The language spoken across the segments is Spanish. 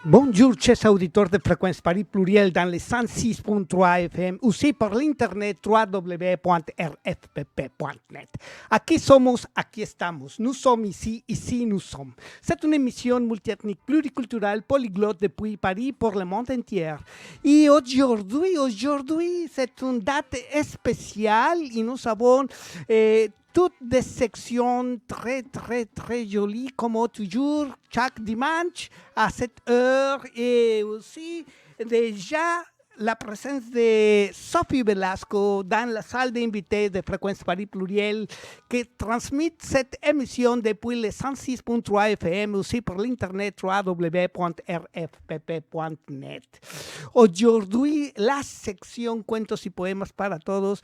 Bonjour, chers auditeurs de Fréquence Paris Pluriel dans les 106.3 FM, aussi par l'internet www.rfpp.net. Aquí somos, aquí estamos. Nous sommes ici, ici nous sommes. C'est une émission multiethnique, pluriculturelle, polyglotte depuis Paris pour le monde entier. Et aujourd'hui, c'est une date spéciale et nous avons toutes des sections très jolies, comme toujours, chaque dimanche à cette heure. Et aussi, déjà, la présence de Sophie Velasco dans la salle d'invités de Fréquence Paris Pluriel, qui transmet cette émission depuis le 106.3 FM, aussi par l'internet www.rfpp.net. Aujourd'hui, la section Cuentos y Poemas para Todos.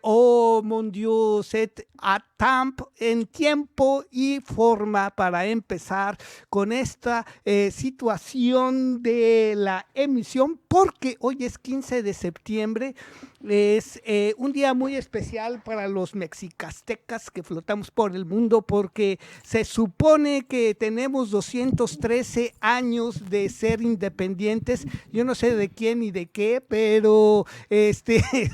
Oh, mon Dieu, c'est a temps, en tiempo y forma para empezar con esta situación de la emisión, porque hoy es 15 de septiembre, es un día muy especial para los mexicastecas que flotamos por el mundo, porque se supone que tenemos 213 años de ser independientes. Yo no sé de quién ni de qué, pero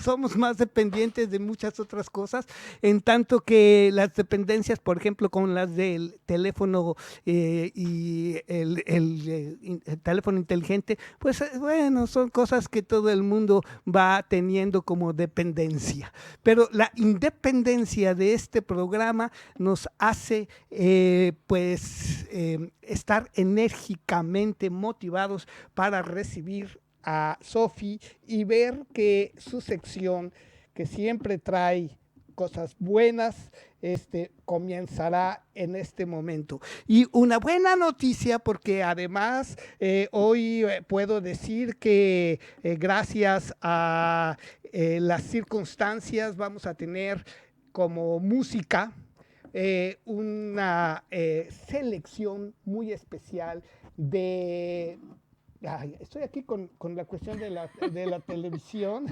somos más dependientes de muchas otras cosas, en tanto que las dependencias, por ejemplo, con las del teléfono y el teléfono inteligente, pues bueno, son cosas que todo el mundo va teniendo como dependencia. Pero la independencia de este programa nos hace estar enérgicamente motivados para recibir a Sophie y ver que su sección, que siempre trae cosas buenas, comenzará en este momento. Y una buena noticia, porque además hoy puedo decir que gracias a las circunstancias vamos a tener como música una selección muy especial de... Ay, estoy aquí con la cuestión de la televisión.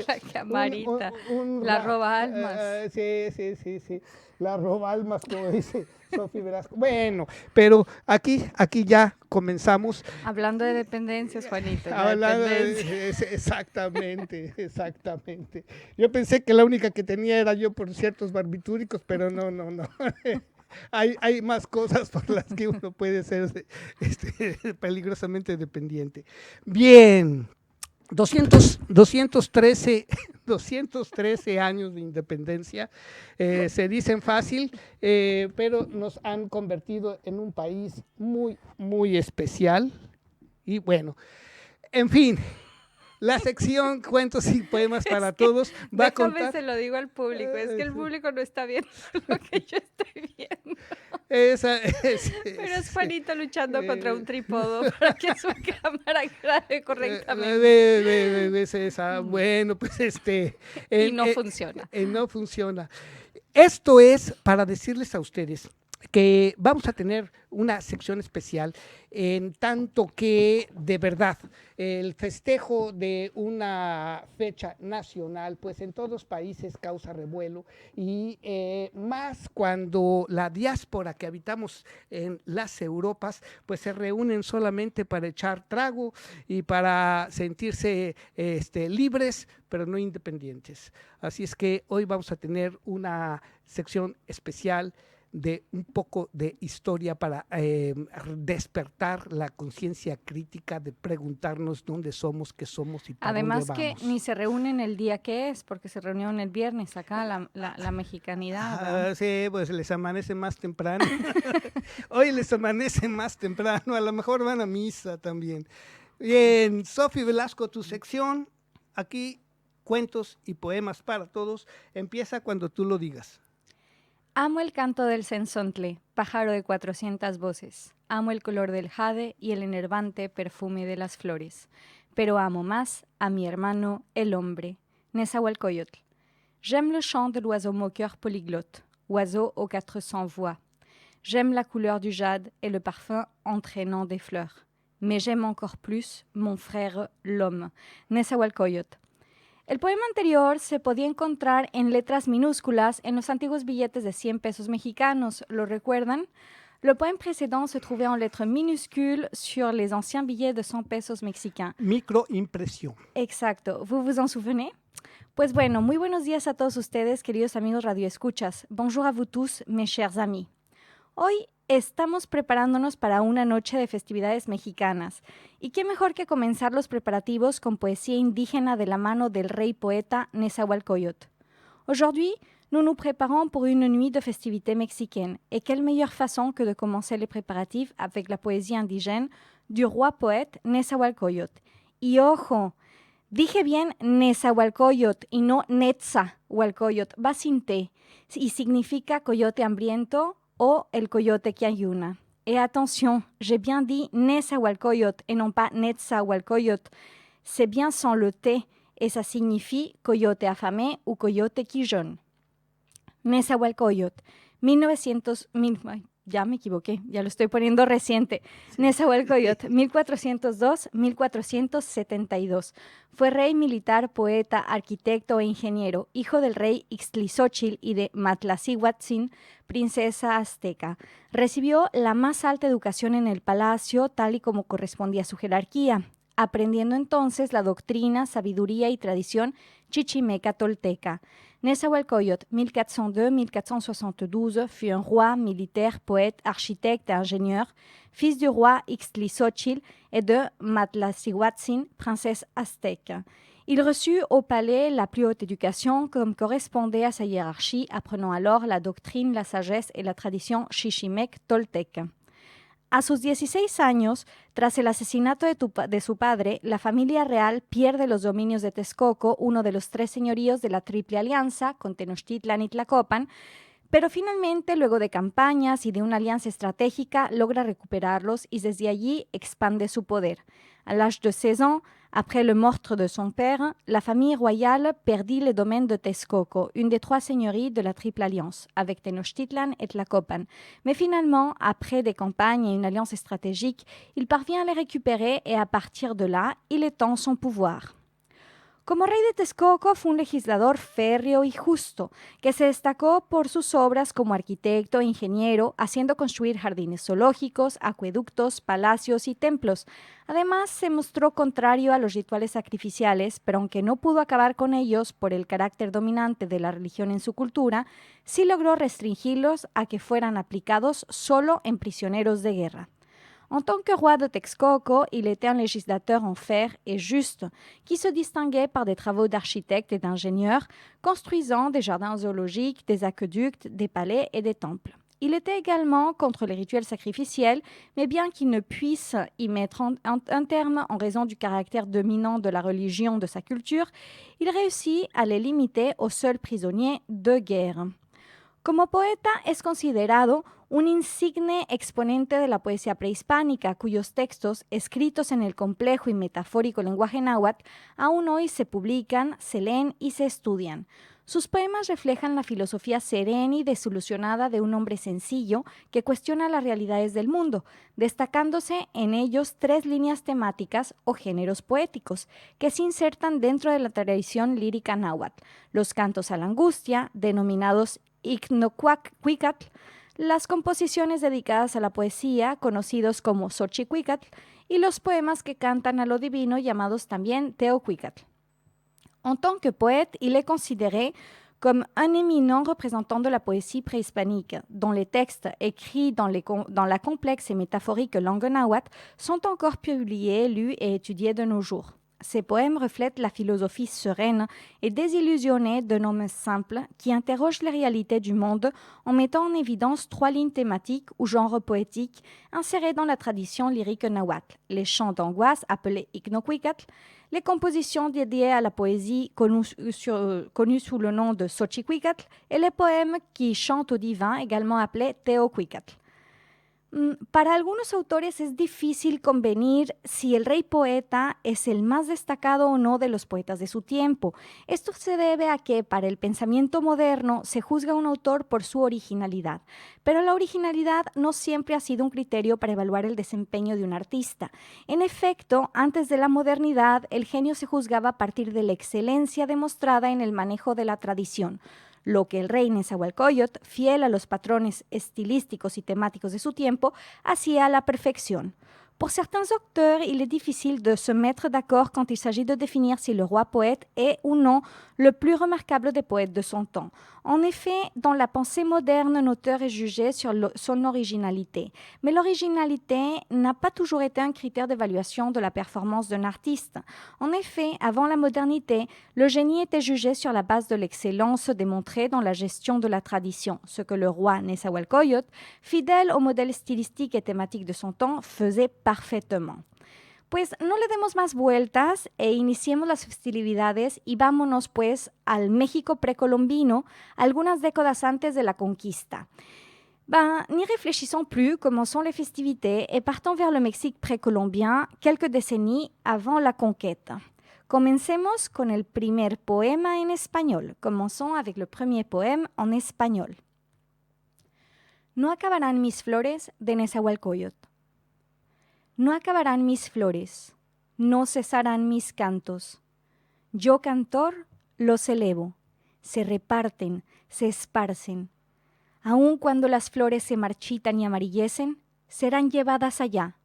La camarita, la roba almas. Sí, la roba almas, como dice Sophie Velasco. Bueno, pero aquí ya comenzamos. Hablando de dependencias, Juanito. Exactamente. Yo pensé que la única que tenía era yo por ciertos barbitúricos, pero no. Hay más cosas por las que uno puede ser peligrosamente dependiente. Bien, 213 años de independencia, se dicen fácil, pero nos han convertido en un país muy, muy especial. Y bueno, en fin, la sección Cuentos y Poemas para Todos va a contar... se lo digo al público, es que el público no está viendo lo que yo estoy viendo. Pero es Juanito luchando contra un trípodo para que su cámara grabe correctamente. Bueno, pues y no funciona. No funciona. Esto es para decirles a ustedes que vamos a tener una sección especial, en tanto que de verdad el festejo de una fecha nacional, pues en todos los países causa revuelo, y más cuando la diáspora que habitamos en las Europas, pues se reúnen solamente para echar trago y para sentirse libres, pero no independientes. Así es que hoy vamos a tener una sección especial de un poco de historia para despertar la conciencia crítica, de preguntarnos dónde somos, qué somos y para además dónde vamos. Que ni se reúnen el día que es, porque se reunieron el viernes acá, la mexicanidad. Sí, pues les amanece más temprano. Hoy les amanece más temprano, a lo mejor van a misa también. Bien, Sophie Velasco, tu sección, aquí, Cuentos y Poemas para Todos, empieza cuando tú lo digas. Amo el canto del cenzontle, pájaro de 400 voces. Amo el color del jade y el enervante perfume de las flores. Pero amo más a mi hermano, el hombre, Nezahualcóyotl. J'aime le chant de l'oiseau moqueur polyglotte, oiseau aux 400 voix. J'aime la couleur du jade et le parfum entraînant des fleurs. Mais j'aime encore plus mon frère, l'homme, Nezahualcóyotl. El poema anterior se podía encontrar en letras minúsculas en los antiguos billetes de 100 pesos mexicanos, ¿lo recuerdan? Le poème précédent se trouvait en lettres minuscules sur les anciens billets de 100 pesos mexicains. Microimpresión. Exacto. ¿Vous vous en souvenez? Pues bueno, muy buenos días a todos ustedes, queridos amigos radioescuchas. Bonjour à vous tous, mes chers amis. Hoy estamos preparándonos para una noche de festividades mexicanas. Y qué mejor que comenzar los preparativos con poesía indígena de la mano del rey poeta Nezahualcóyotl. Aujourd'hui, nous nous préparons pour une nuit de festivités mexicaines. Et quelle meilleure façon que de commencer les préparatifs avec la poésie indigène du roi poète Nezahualcóyotl. Y ojo, dije bien Nezahualcóyotl y no Netzahualcóyotl, va sin T, y significa coyote hambriento o el coyote que ayuna. Et attention, j'ai bien dit Nezahualcóyotl et non pas Netzahualcóyotl. C'est bien sans le T, et ça signifie coyote affamé ou coyote qui jeûne. Nezahualcóyotl, 1900, ya me equivoqué, ya lo estoy poniendo reciente. Nezahualcóyotl, 1402-1472. Fue rey militar, poeta, arquitecto e ingeniero, hijo del rey Ixtlilxóchitl y de Matlacihuatzin, princesa azteca. Recibió la más alta educación en el palacio, tal y como correspondía a su jerarquía, aprendiendo entonces la doctrina, sabiduría y tradición chichimeca tolteca. Nezahualcóyotl, 1402-1472, fut un roi, militaire, poète, architecte et ingénieur, fils du roi Ixtlilxóchitl et de Matlacihuatzin, princesse aztèque. Il reçut au palais la plus haute éducation comme correspondait à sa hiérarchie, apprenant alors la doctrine, la sagesse et la tradition chichimec tolteque. A sus 16 años, tras el asesinato de su padre, la familia real pierde los dominios de Texcoco, uno de los 3 señoríos de la Triple Alianza, con Tenochtitlan y Tlacopan, pero finalmente, luego de campañas y de una alianza estratégica, logra recuperarlos y desde allí expande su poder. À l'âge de 16 ans, après le meurtre de son père, la famille royale perdit les domaines de Texcoco, une des 3 seigneuries de la Triple Alliance, avec Tenochtitlan et Tlacopan. Mais finalement, après des campagnes et une alliance stratégique, il parvient à les récupérer et à partir de là, il étend son pouvoir. Como rey de Texcoco fue un legislador férreo y justo, que se destacó por sus obras como arquitecto e ingeniero, haciendo construir jardines zoológicos, acueductos, palacios y templos. Además, se mostró contrario a los rituales sacrificiales, pero aunque no pudo acabar con ellos por el carácter dominante de la religión en su cultura, sí logró restringirlos a que fueran aplicados solo en prisioneros de guerra. En tant que roi de Texcoco, il était un législateur en fer et juste, qui se distinguait par des travaux d'architecte et d'ingénieur, construisant des jardins zoologiques, des aqueducs, des palais et des temples. Il était également contre les rituels sacrificiels, mais bien qu'il ne puisse y mettre un terme en raison du caractère dominant de la religion de sa culture, il réussit à les limiter aux seuls prisonniers de guerre. Como poeta es considerado un insigne exponente de la poesía prehispánica, cuyos textos, escritos en el complejo y metafórico lenguaje náhuatl, aún hoy se publican, se leen y se estudian. Sus poemas reflejan la filosofía serena y desilusionada de un hombre sencillo que cuestiona las realidades del mundo, destacándose en ellos 3 líneas temáticas o géneros poéticos que se insertan dentro de la tradición lírica náhuatl: los cantos a la angustia, denominados Ixnocuacatl, las composiciones dedicadas a la poesía, conocidos como Xochicuicatl, y los poemas que cantan a lo divino, llamados también Teocuicatl. En tant que poète, il est considéré comme un éminent représentant de la poésie préhispanique, dont les textes écrits dans la complexe et métaphorique langue nahuatl sont encore publiés, lus et étudiés de nos jours. Ces poèmes reflètent la philosophie sereine et désillusionnée d'un homme simple qui interroge les réalités du monde en mettant en évidence 3 lignes thématiques ou genres poétiques insérés dans la tradition lyrique nahuatl: les chants d'angoisse appelés Ixnocuicatl, les compositions dédiées à la poésie connues sous le nom de Xochicuicatl et les poèmes qui chantent au divin, également appelés Teocuicatl. Para algunos autores es difícil convenir si el rey poeta es el más destacado o no de los poetas de su tiempo. Esto se debe a que para el pensamiento moderno se juzga a un autor por su originalidad, pero la originalidad no siempre ha sido un criterio para evaluar el desempeño de un artista. En efecto, antes de la modernidad, el genio se juzgaba a partir de la excelencia demostrada en el manejo de la tradición. lo que el rey Nezahualcóyotl, fiel a los patrones estilísticos y temáticos de su tiempo, hacía a la perfección. Pour certains auteurs, il est difficile de se mettre d'accord quand il s'agit de définir si le roi poète est ou non le plus remarquable des poètes de son temps. En effet, dans la pensée moderne, un auteur est jugé sur son originalité. Mais l'originalité n'a pas toujours été un critère d'évaluation de la performance d'un artiste. En effet, avant la modernité, le génie était jugé sur la base de l'excellence démontrée dans la gestion de la tradition, ce que le roi Nezahualcóyotl, fidèle au modèle stylistique et thématique de son temps, faisait parfaitement. Pues no le demos más vueltas e iniciemos las festividades y vámonos pues al México precolombino, algunas décadas antes de la conquista. N'y réfléchissons plus, commençons les festivités et partons vers le Mexique précolombien quelques décennies avant la conquête. Comencemos con el primer poema en español. Commençons avec le premier poème en español. No acabarán mis flores de Nezahualcóyotl. No acabarán mis flores, no cesarán mis cantos. Yo, cantor, los elevo, se reparten, se esparcen. Aun cuando las flores se marchitan y amarillecen, serán llevadas allá,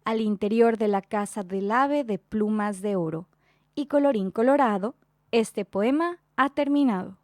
al interior de la casa del ave de plumas de oro. Y colorín colorado, este poema ha terminado.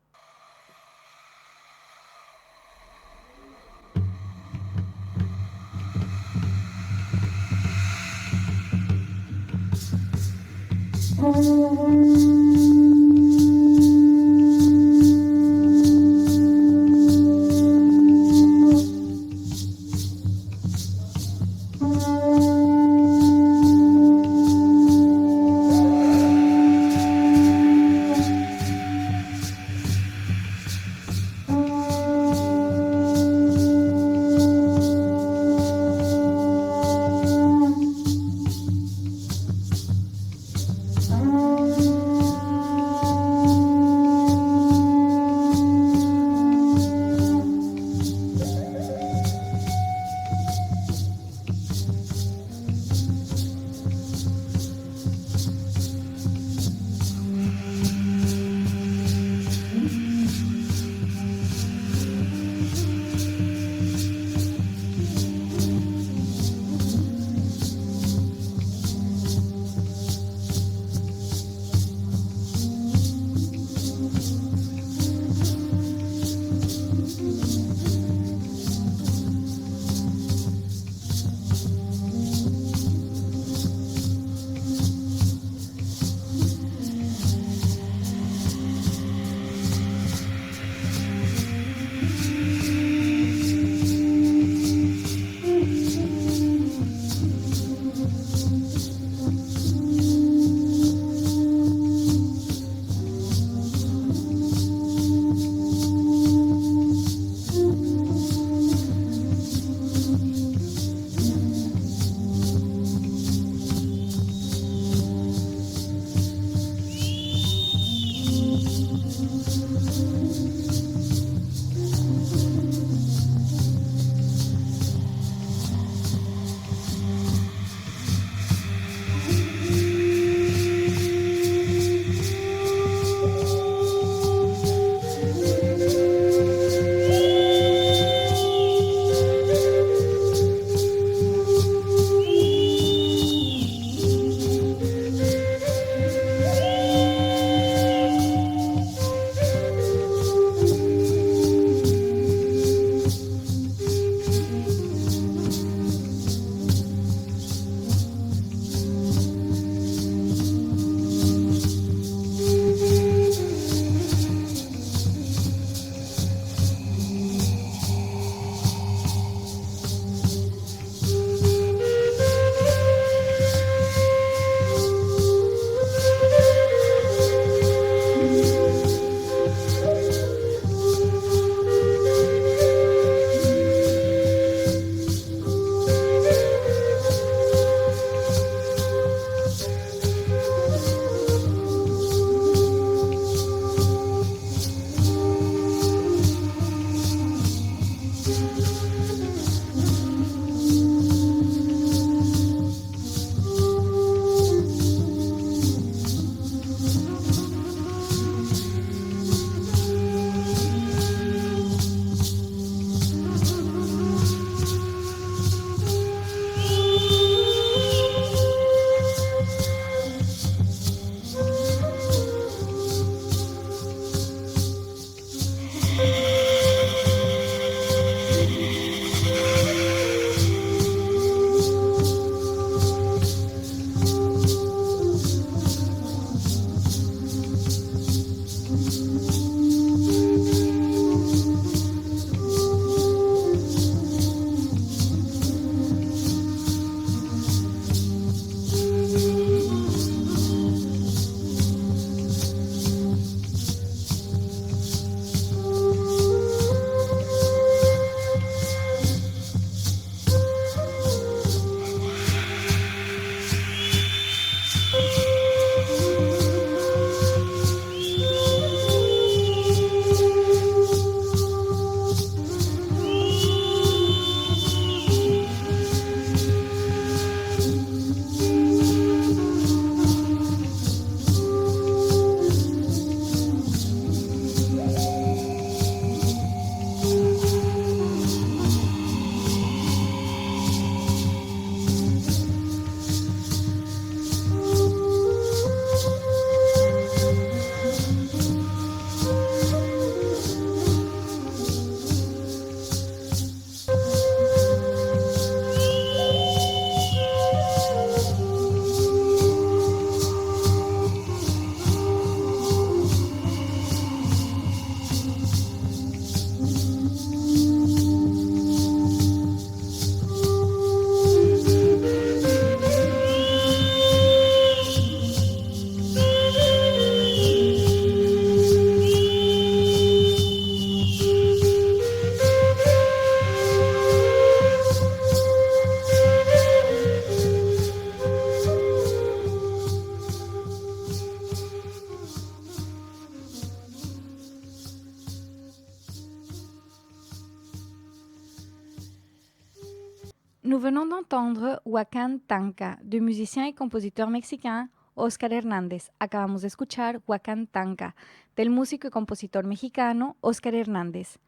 Nous venons d'entendre Huacán Tanca, du musicien et compositeur mexicain Oscar Hernández. Acabamos de escuchar Huacán Tanca, del músico y compositor mexicano Oscar Hernández.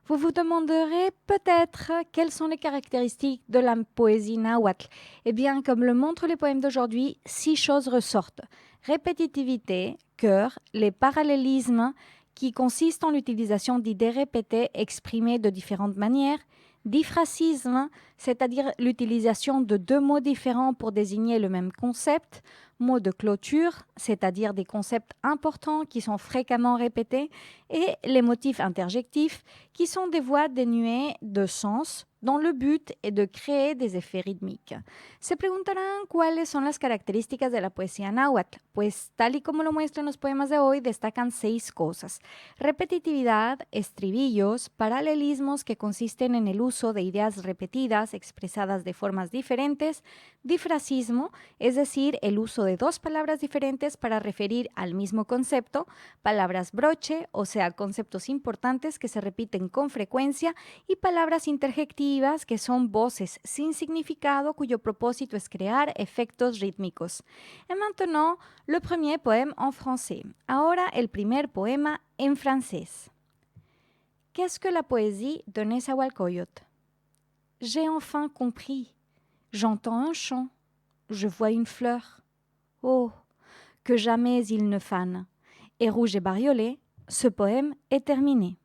Vous vous demanderez peut-être quelles sont les caractéristiques de la poésie nahuatl. Eh bien, comme le montrent les poèmes d'aujourd'hui, 6 choses ressortent. Répétitivité, cœur, les parallélismes qui consistent en l'utilisation d'idées répétées exprimées de différentes manières, diphrasisme, c'est-à-dire l'utilisation de 2 mots différents pour désigner le même concept, mots de clôture, c'est-à-dire des concepts importants qui sont fréquemment répétés, et les motifs interjectifs, qui sont des voix dénuées de sens, dont le but est de créer des effets rythmiques. Se preguntarán cuáles son las características de la poesía náhuatl. Pues tal y como lo muestran los poemas de hoy, destacan 6 cosas. Repetitividad, estribillos, paralelismos que consisten en el uso de ideas repetidas expresadas de formas diferentes, difrasismo, es decir, el uso de 2 palabras diferentes para referir al mismo concepto, palabras broche, o sea, conceptos importantes que se repiten con frecuencia, y palabras interjectivas, que son voces sin significado cuyo propósito es crear efectos rítmicos. Et maintenant, le premier poème en français. Ahora el primer poema en francés. Qu'est-ce que la poésie de Nezahualcóyotl? J'ai enfin compris. J'entends un chant. Je vois une fleur. Oh, que jamais il ne fane. Et rouge et bariolé, ce poème est terminé.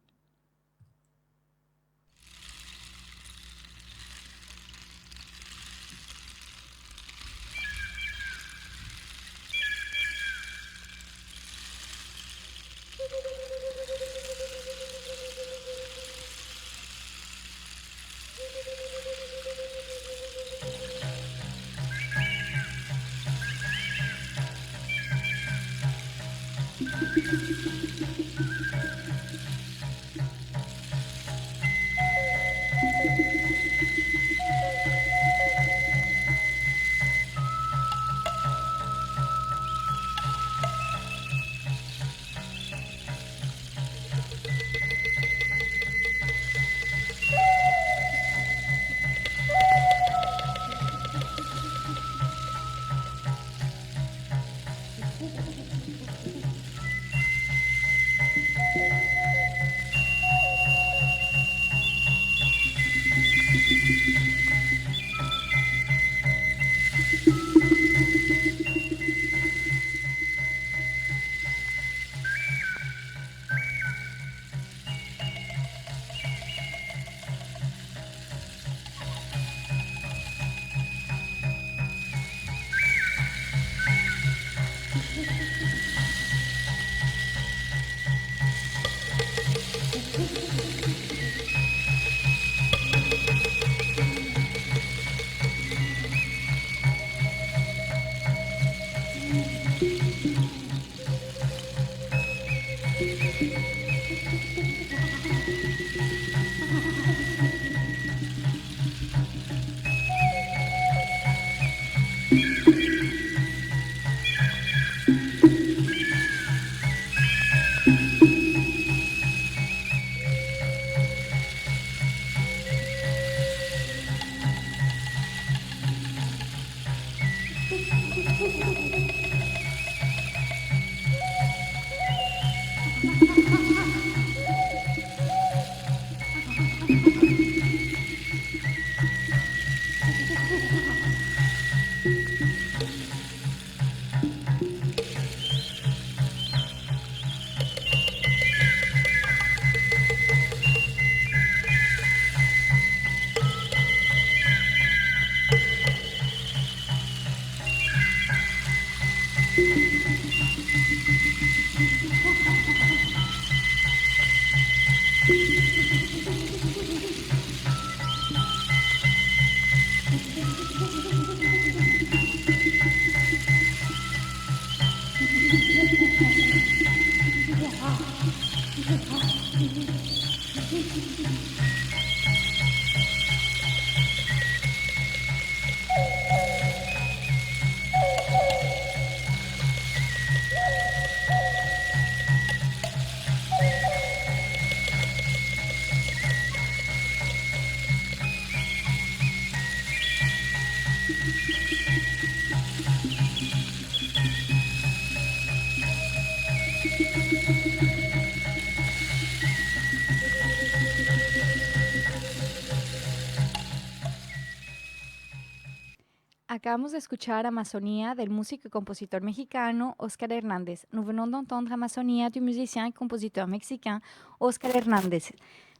acabamos de escuchar Amazonía del músico y compositor mexicano Oscar Hernández. Nous venons d'entendre Amazonía du musicien y compositeur mexicain Oscar Hernández.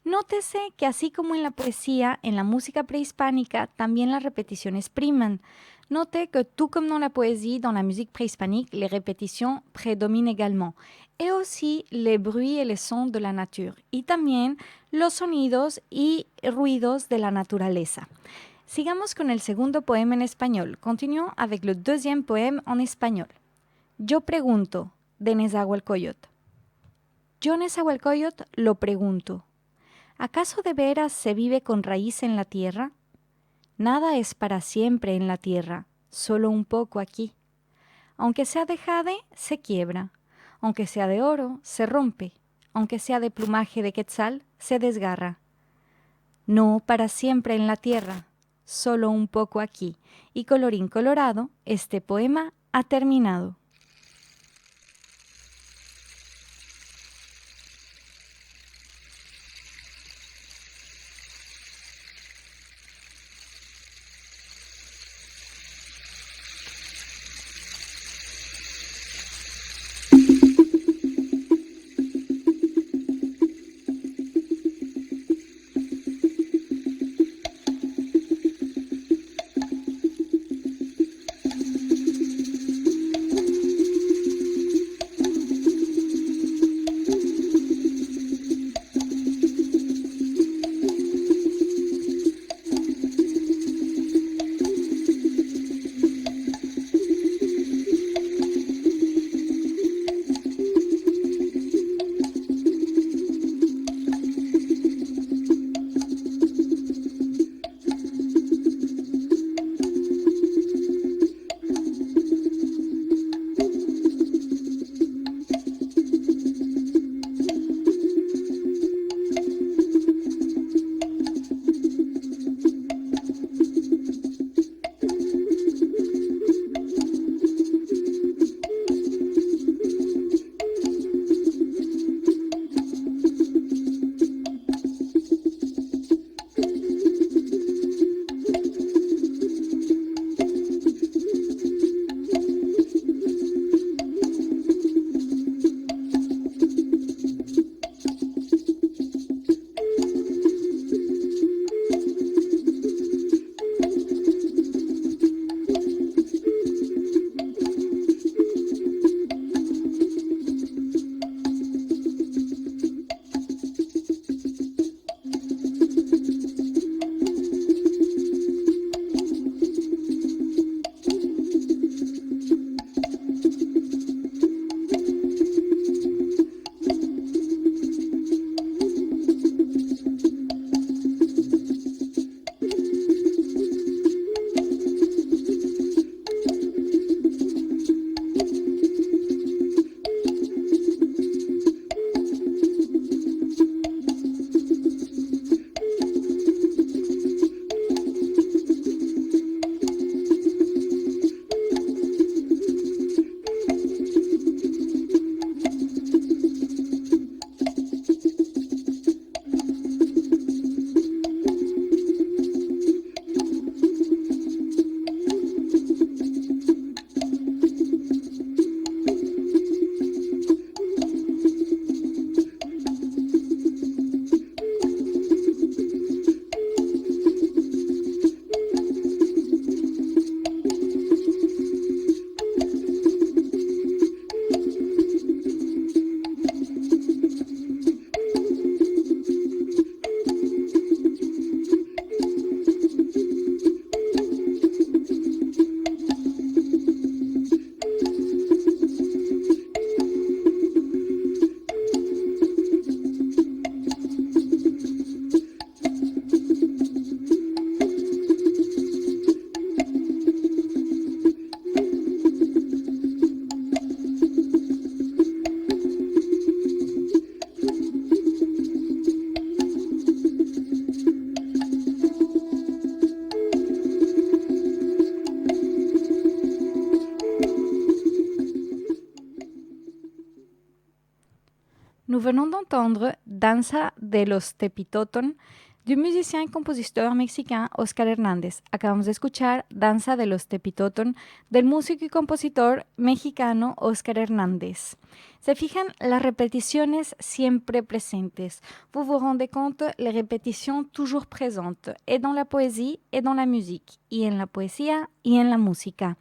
Nótese que así como en la poesía, en la música préhispánica, también las repeticiones priman. Notez que tout comme dans la poésie, dans la musique préhispanique, les répétitions prédominent également. Et aussi les bruits et les sons de la nature. Y también los sonidos y ruidos de la naturaleza. Sigamos con el segundo poema en español. Continuons avec le deuxième poème en español. Yo pregunto, de Nezahualcóyotl. Yo, Nezahualcóyotl, lo pregunto. ¿Acaso de veras se vive con raíz en la tierra? Nada es para siempre en la tierra, solo un poco aquí. Aunque sea de jade, se quiebra. Aunque sea de oro, se rompe. Aunque sea de plumaje de quetzal, se desgarra. No para siempre en la tierra, solo un poco aquí. Y colorín colorado, este poema ha terminado. Nous venons d'entendre Danza de los Tepitoton du musicien y compositor mexicain Oscar Hernández. Acabamos de escuchar Danza de los Tepitoton del músico y compositor mexicano Oscar Hernández. Se fijan las repeticiones siempre presentes. Vous vous rendez compte, les répétitions toujours présentes, et dans la poésie et dans la musique, y en la poesía y en la música.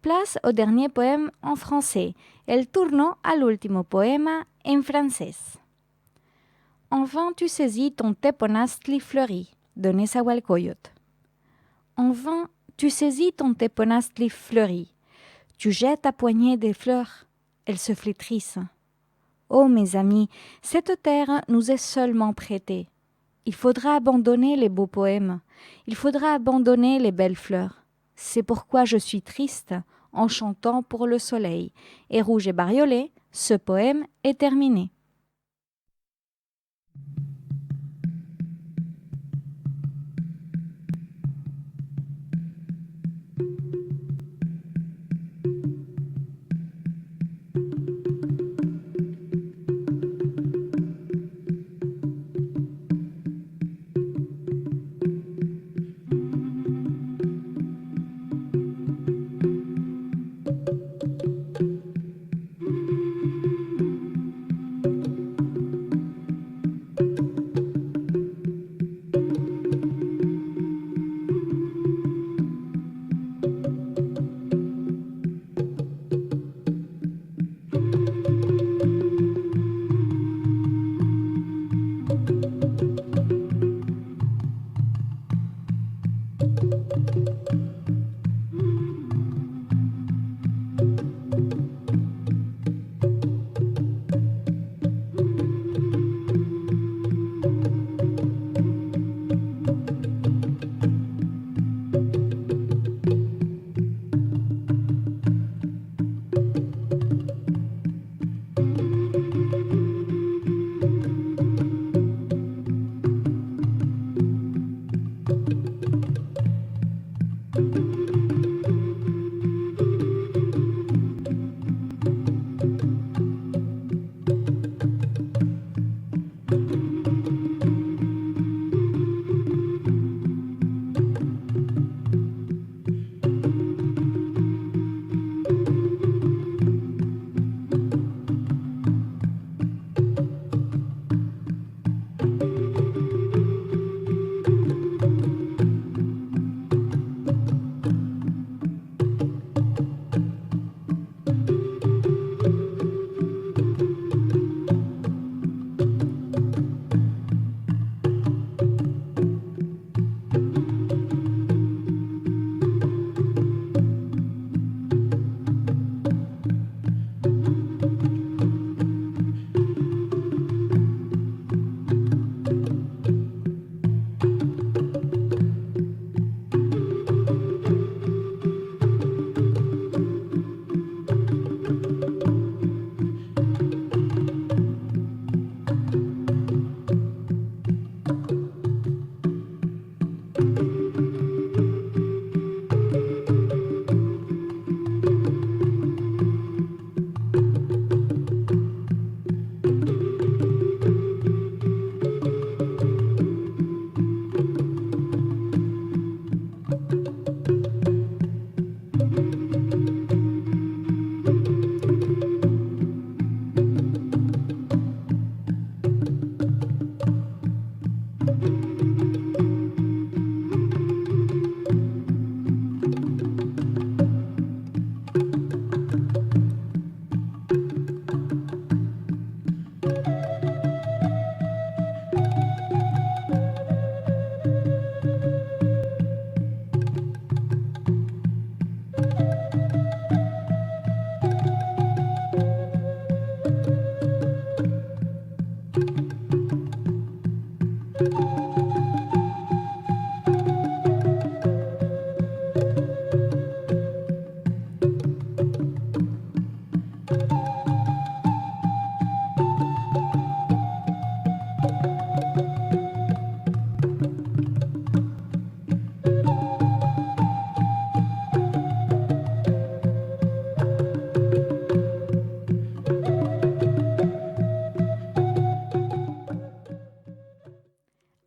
Place au dernier poème en français. El turno al último poema en francés. En vain tu saisis ton teponaztli fleuri, de Nezahualcóyotl. En vain tu saisis ton teponaztli fleuri. Tu jettes à poignée des fleurs, elles se flétrissent. Oh mes amis, cette terre nous est seulement prêtée. Il faudra abandonner les beaux poèmes, il faudra abandonner les belles fleurs. C'est pourquoi je suis triste en chantant pour le soleil. Et rouge et bariolé, ce poème est terminé.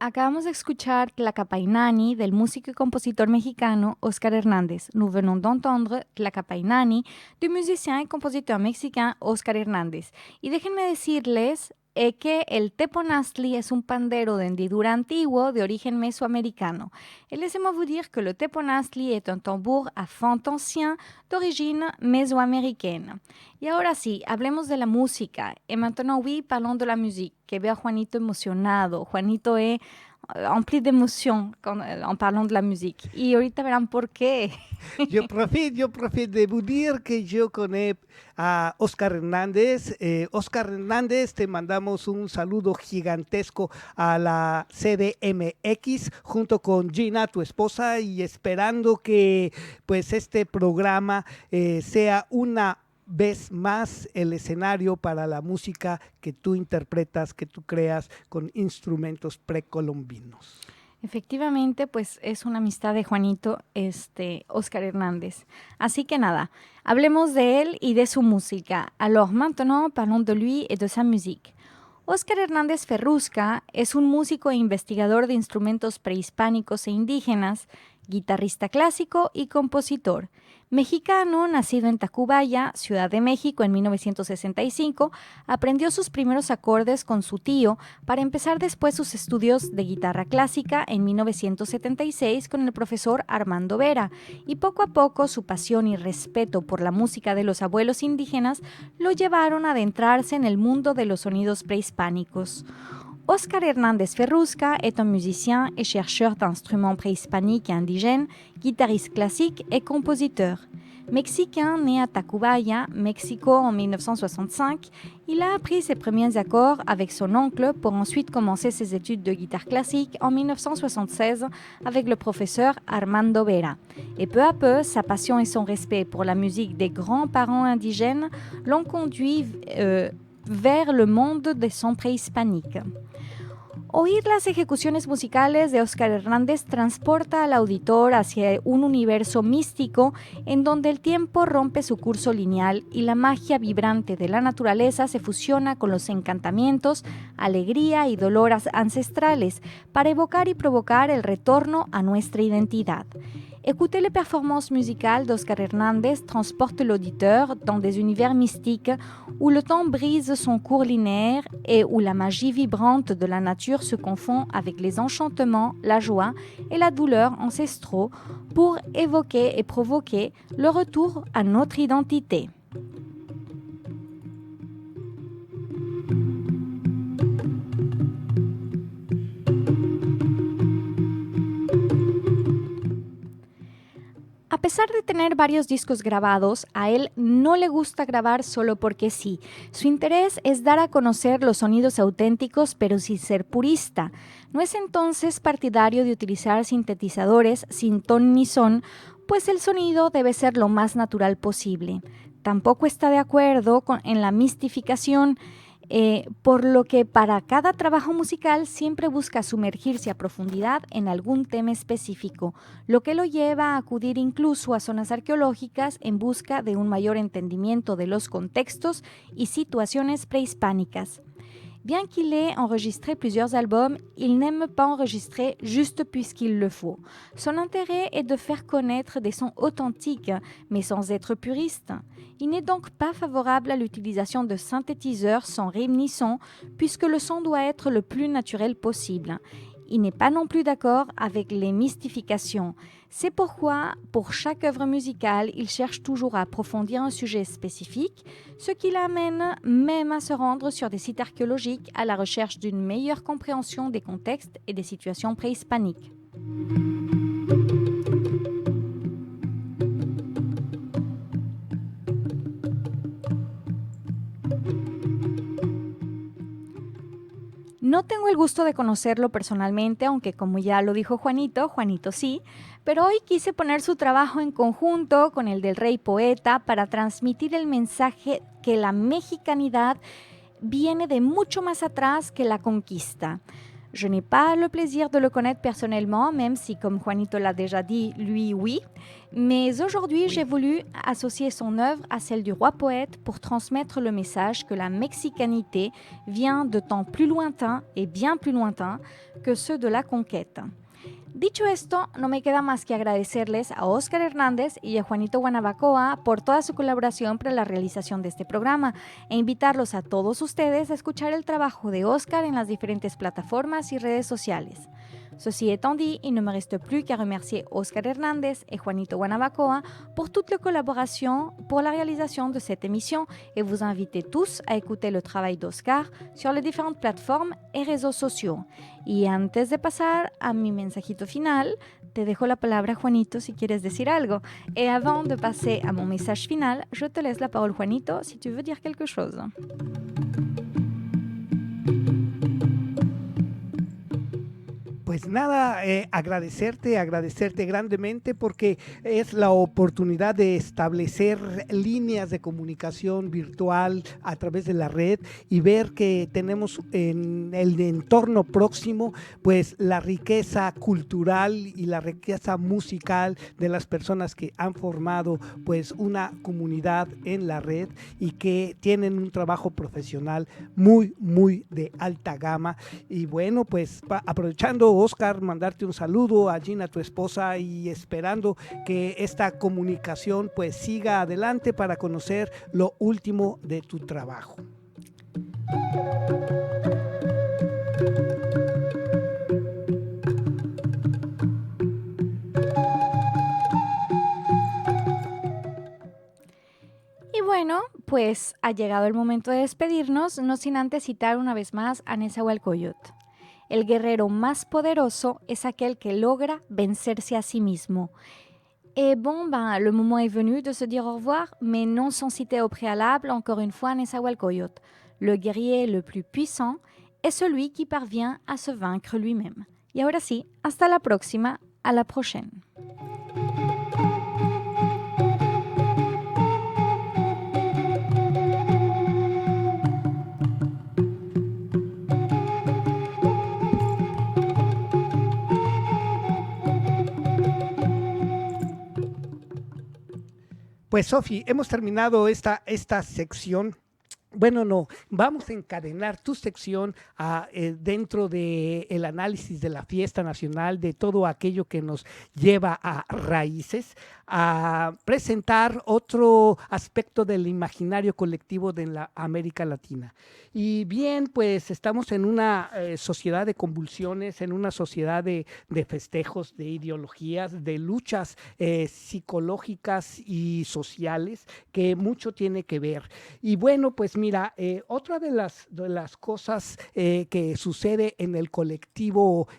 Acabamos de escuchar Tlacapainani del músico y compositor mexicano Oscar Hernández. Nous venons d'entendre Tlacapainani du musicien y compositor mexicain Oscar Hernández. Y déjenme decirles que el teponaztli es un pandero de hendidura antiguo de origen mesoamericano. Et laissez-moi vous dire que le teponaztli est un tambour à fente ancien d'origine mésoaméricaine. Y ahora sí, hablemos de la música. Et maintenant, oui, parlons de la musique. Que veo a Juanito emocionado. Juanito est rempli d'émotion en parlant de la musique. Y ahorita verán por qué. Yo profito de vous dire que yo conozco a Oscar Hernández. Oscar Hernández, te mandamos un saludo gigantesco a la CDMX junto con Gina, tu esposa, y esperando que pues este programa sea una vez más el escenario para la música que tú interpretas, que tú creas con instrumentos precolombinos. Efectivamente, pues es una amistad de Juanito, Oscar Hernández. Así que nada, hablemos de él y de su música. Alors maintenant, parlons de lui et de sa musique. Oscar Hernández Ferrusca es un músico e investigador de instrumentos prehispánicos e indígenas, guitarrista clásico y compositor. Mexicano, nacido en Tacubaya, Ciudad de México, en 1965, aprendió sus primeros acordes con su tío para empezar después sus estudios de guitarra clásica en 1976 con el profesor Armando Vera, y poco a poco su pasión y respeto por la música de los abuelos indígenas lo llevaron a adentrarse en el mundo de los sonidos prehispánicos. Oscar Hernández Ferrusca est un musicien et chercheur d'instruments préhispaniques et indigènes, guitariste classique et compositeur. Mexicain né à Tacubaya, Mexico en 1965, il a appris ses premiers accords avec son oncle pour ensuite commencer ses études de guitare classique en 1976 avec le professeur Armando Vera. Et peu à peu, sa passion et son respect pour la musique des grands-parents indigènes l'ont conduit vers le monde des sons préhispaniques. Oír las ejecuciones musicales de Oscar Hernández transporta al auditor hacia un universo místico en donde el tiempo rompe su curso lineal y la magia vibrante de la naturaleza se fusiona con los encantamientos, alegría y dolor ancestrales para evocar y provocar el retorno a nuestra identidad. Écouter les performances musicales d'Oscar Hernández transporte l'auditeur dans des univers mystiques où le temps brise son cours linéaire et où la magie vibrante de la nature se confond avec les enchantements, la joie et la douleur ancestraux pour évoquer et provoquer le retour à notre identité. A pesar de tener varios discos grabados, a él no le gusta grabar solo porque sí. Su interés es dar a conocer los sonidos auténticos, pero sin ser purista. No es entonces partidario de utilizar sintetizadores sin ton ni son, pues el sonido debe ser lo más natural posible. Tampoco está de acuerdo en la mistificación, por lo que para cada trabajo musical siempre busca sumergirse a profundidad en algún tema específico, lo que lo lleva a acudir incluso a zonas arqueológicas en busca de un mayor entendimiento de los contextos y situaciones prehispánicas. Bien qu'il ait enregistré plusieurs albums, il n'aime pas enregistrer juste puisqu'il le faut. Son intérêt est de faire connaître des sons authentiques, mais sans être puriste. Il n'est donc pas favorable à l'utilisation de synthétiseurs sans rime ni son, puisque le son doit être le plus naturel possible. Il n'est pas non plus d'accord avec les mystifications. C'est pourquoi, pour chaque œuvre musicale, il cherche toujours à approfondir un sujet spécifique, ce qui l'amène même à se rendre sur des sites archéologiques à la recherche d'une meilleure compréhension des contextes et des situations préhispaniques. No tengo el gusto de conocerlo personalmente, aunque como ya lo dijo Juanito sí, pero hoy quise poner su trabajo en conjunto con el del Rey Poeta para transmitir el mensaje que la mexicanidad viene de mucho más atrás que la conquista. Je n'ai pas le plaisir de le connaître personnellement, même si, comme Juanito l'a déjà dit, lui, oui. Mais aujourd'hui, j'ai voulu associer son œuvre à celle du roi poète pour transmettre le message que la mexicanité vient de temps plus lointains et bien plus lointains que ceux de la conquête. Dicho esto, no me queda más que agradecerles a Óscar Hernández y a Juanito Guanabacoa por toda su colaboración para la realización de este programa e invitarlos a todos ustedes a escuchar el trabajo de Óscar en las diferentes plataformas y redes sociales. Ceci étant dit, il ne me reste plus qu'à remercier Óscar Hernández et Juanito Guanabacoa pour toute la collaboration pour la réalisation de cette émission et vous inviter tous à écouter le travail d'Óscar sur les différentes plateformes et réseaux sociaux. Y antes de pasar a mi mensajito final, te dejo la palabra, Juanito, si quieres decir algo. Et avant de passer à mon message final, je te laisse la parole, Juanito, si tu veux dire quelque chose. Pues nada, agradecerte grandemente porque es la oportunidad de establecer líneas de comunicación virtual a través de la red y ver que tenemos en el entorno próximo pues la riqueza cultural y la riqueza musical de las personas que han formado pues una comunidad en la red y que tienen un trabajo profesional muy de alta gama. Y bueno, pues aprovechando, Óscar, mandarte un saludo a Gina, tu esposa, y esperando que esta comunicación pues siga adelante para conocer lo último de tu trabajo. Y bueno, pues ha llegado el momento de despedirnos, no sin antes citar una vez más a Nezahualcóyotl. El guerrero más poderoso es aquel que logra vencerse a sí mismo. Et bon, le moment est venu de se dire au revoir, mais non sans citer au préalable, encore une fois, Nezahualcóyotl. Le guerrier le plus puissant est celui qui parvient à se vaincre lui-même. Y ahora sí, hasta la próxima, à la prochaine. Pues Sofi, hemos terminado esta sección. Bueno, no, vamos a encadenar tu sección dentro del análisis de la fiesta nacional, de todo aquello que nos lleva a raíces, a presentar otro aspecto del imaginario colectivo de la América Latina. Y bien, pues estamos en una sociedad de convulsiones, en una sociedad de festejos, de ideologías, de luchas psicológicas y sociales que mucho tiene que ver. Y bueno, pues mira, otra de las cosas que sucede en el colectivo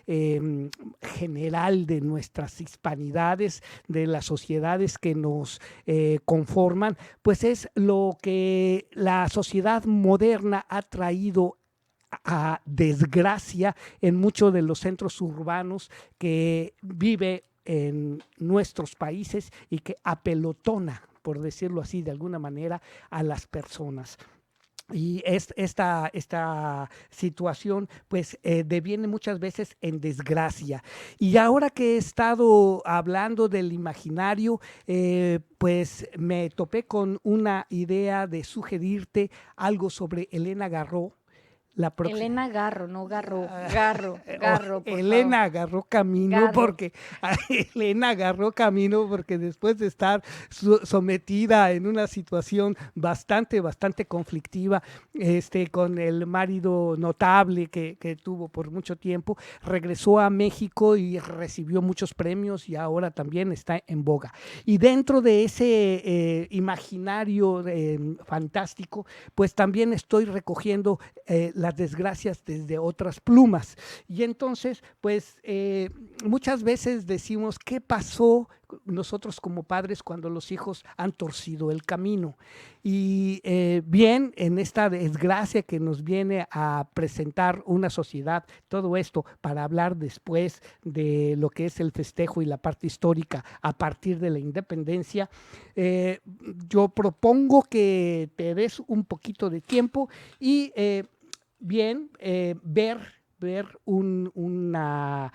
general de nuestras hispanidades, de las sociedades que nos conforman, pues es lo que la sociedad moderna ha traído a desgracia en muchos de los centros urbanos que vive en nuestros países y que apelotona, por decirlo así de alguna manera, a las personas. Y esta situación pues deviene muchas veces en desgracia. Y ahora que he estado hablando del imaginario, pues me topé con una idea de sugerirte algo sobre Elena Garro. Elena Garro, no Garro, Garro. Elena agarró camino porque Elena agarró camino porque después de estar sometida en una situación bastante conflictiva, con el marido notable que tuvo por mucho tiempo, regresó a México y recibió muchos premios y ahora también está en boga. Y dentro de ese imaginario fantástico, pues también estoy recogiendo las desgracias desde otras plumas. Y entonces, pues muchas veces decimos, ¿qué pasó nosotros como padres cuando los hijos han torcido el camino? Y bien, en esta desgracia que nos viene a presentar una sociedad, todo esto para hablar después de lo que es el festejo y la parte histórica a partir de la independencia, yo propongo que te des un poquito de tiempo y ver ver una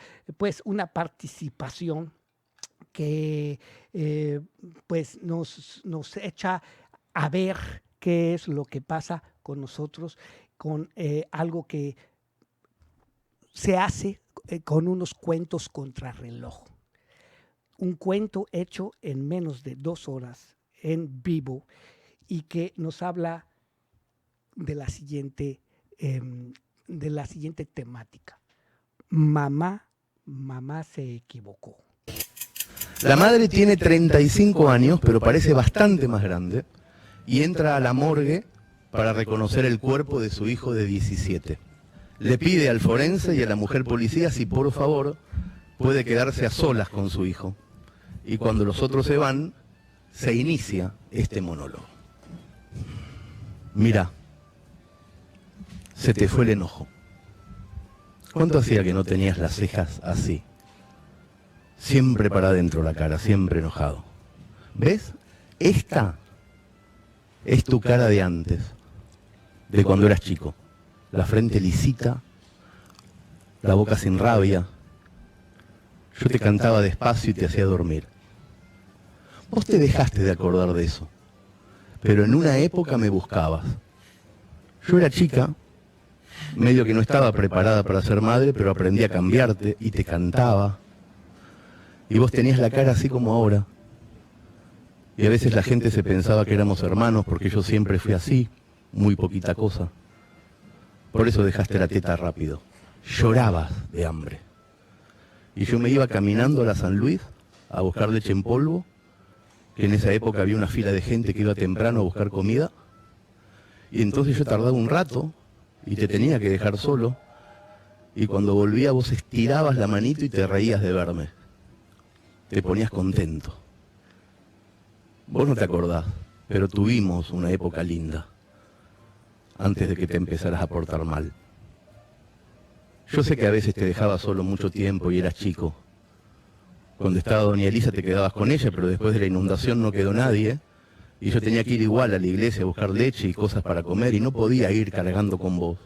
participación que pues nos echa a ver qué es lo que pasa con nosotros, con algo que se hace con unos cuentos contrarreloj. Un cuento hecho en menos de 2 horas en vivo y que nos habla de la siguiente temática. Mamá se equivocó. La madre tiene 35 años, pero parece bastante más grande, y entra a la morgue para reconocer el cuerpo de su hijo de 17. Le pide al forense y a la mujer policía si por favor puede quedarse a solas con su hijo. Y cuando los otros se van, se inicia este monólogo. Mira, se te fue el enojo. ¿Cuánto hacía que no tenías las cejas así? Siempre para adentro la cara, siempre enojado. ¿Ves? Esta es tu cara de antes, de cuando eras chico. La frente lisita, la boca sin rabia. Yo te cantaba despacio y te hacía dormir. Vos te dejaste de acordar de eso, pero en una época me buscabas. Yo era chica, medio que no estaba preparada para ser madre, pero aprendí a cambiarte y te cantaba. Y vos tenías la cara así como ahora. Y a veces la gente se pensaba que éramos hermanos porque yo siempre fui así, muy poquita cosa. Por eso dejaste la teta rápido. Llorabas de hambre. Y yo me iba caminando a la San Luis a buscar leche en polvo, que en esa época había una fila de gente que iba temprano a buscar comida. Y entonces yo tardaba un rato y te tenía que dejar solo. Y cuando volvía vos estirabas la manito y te reías de verme. Te ponías contento. Vos no te acordás, pero tuvimos una época linda, antes de que te empezaras a portar mal. Yo sé que a veces te dejaba solo mucho tiempo y eras chico. Cuando estaba doña Elisa te quedabas con ella, pero después de la inundación no quedó nadie, y yo tenía que ir igual a la iglesia a buscar leche y cosas para comer, y no podía ir cargando con vos.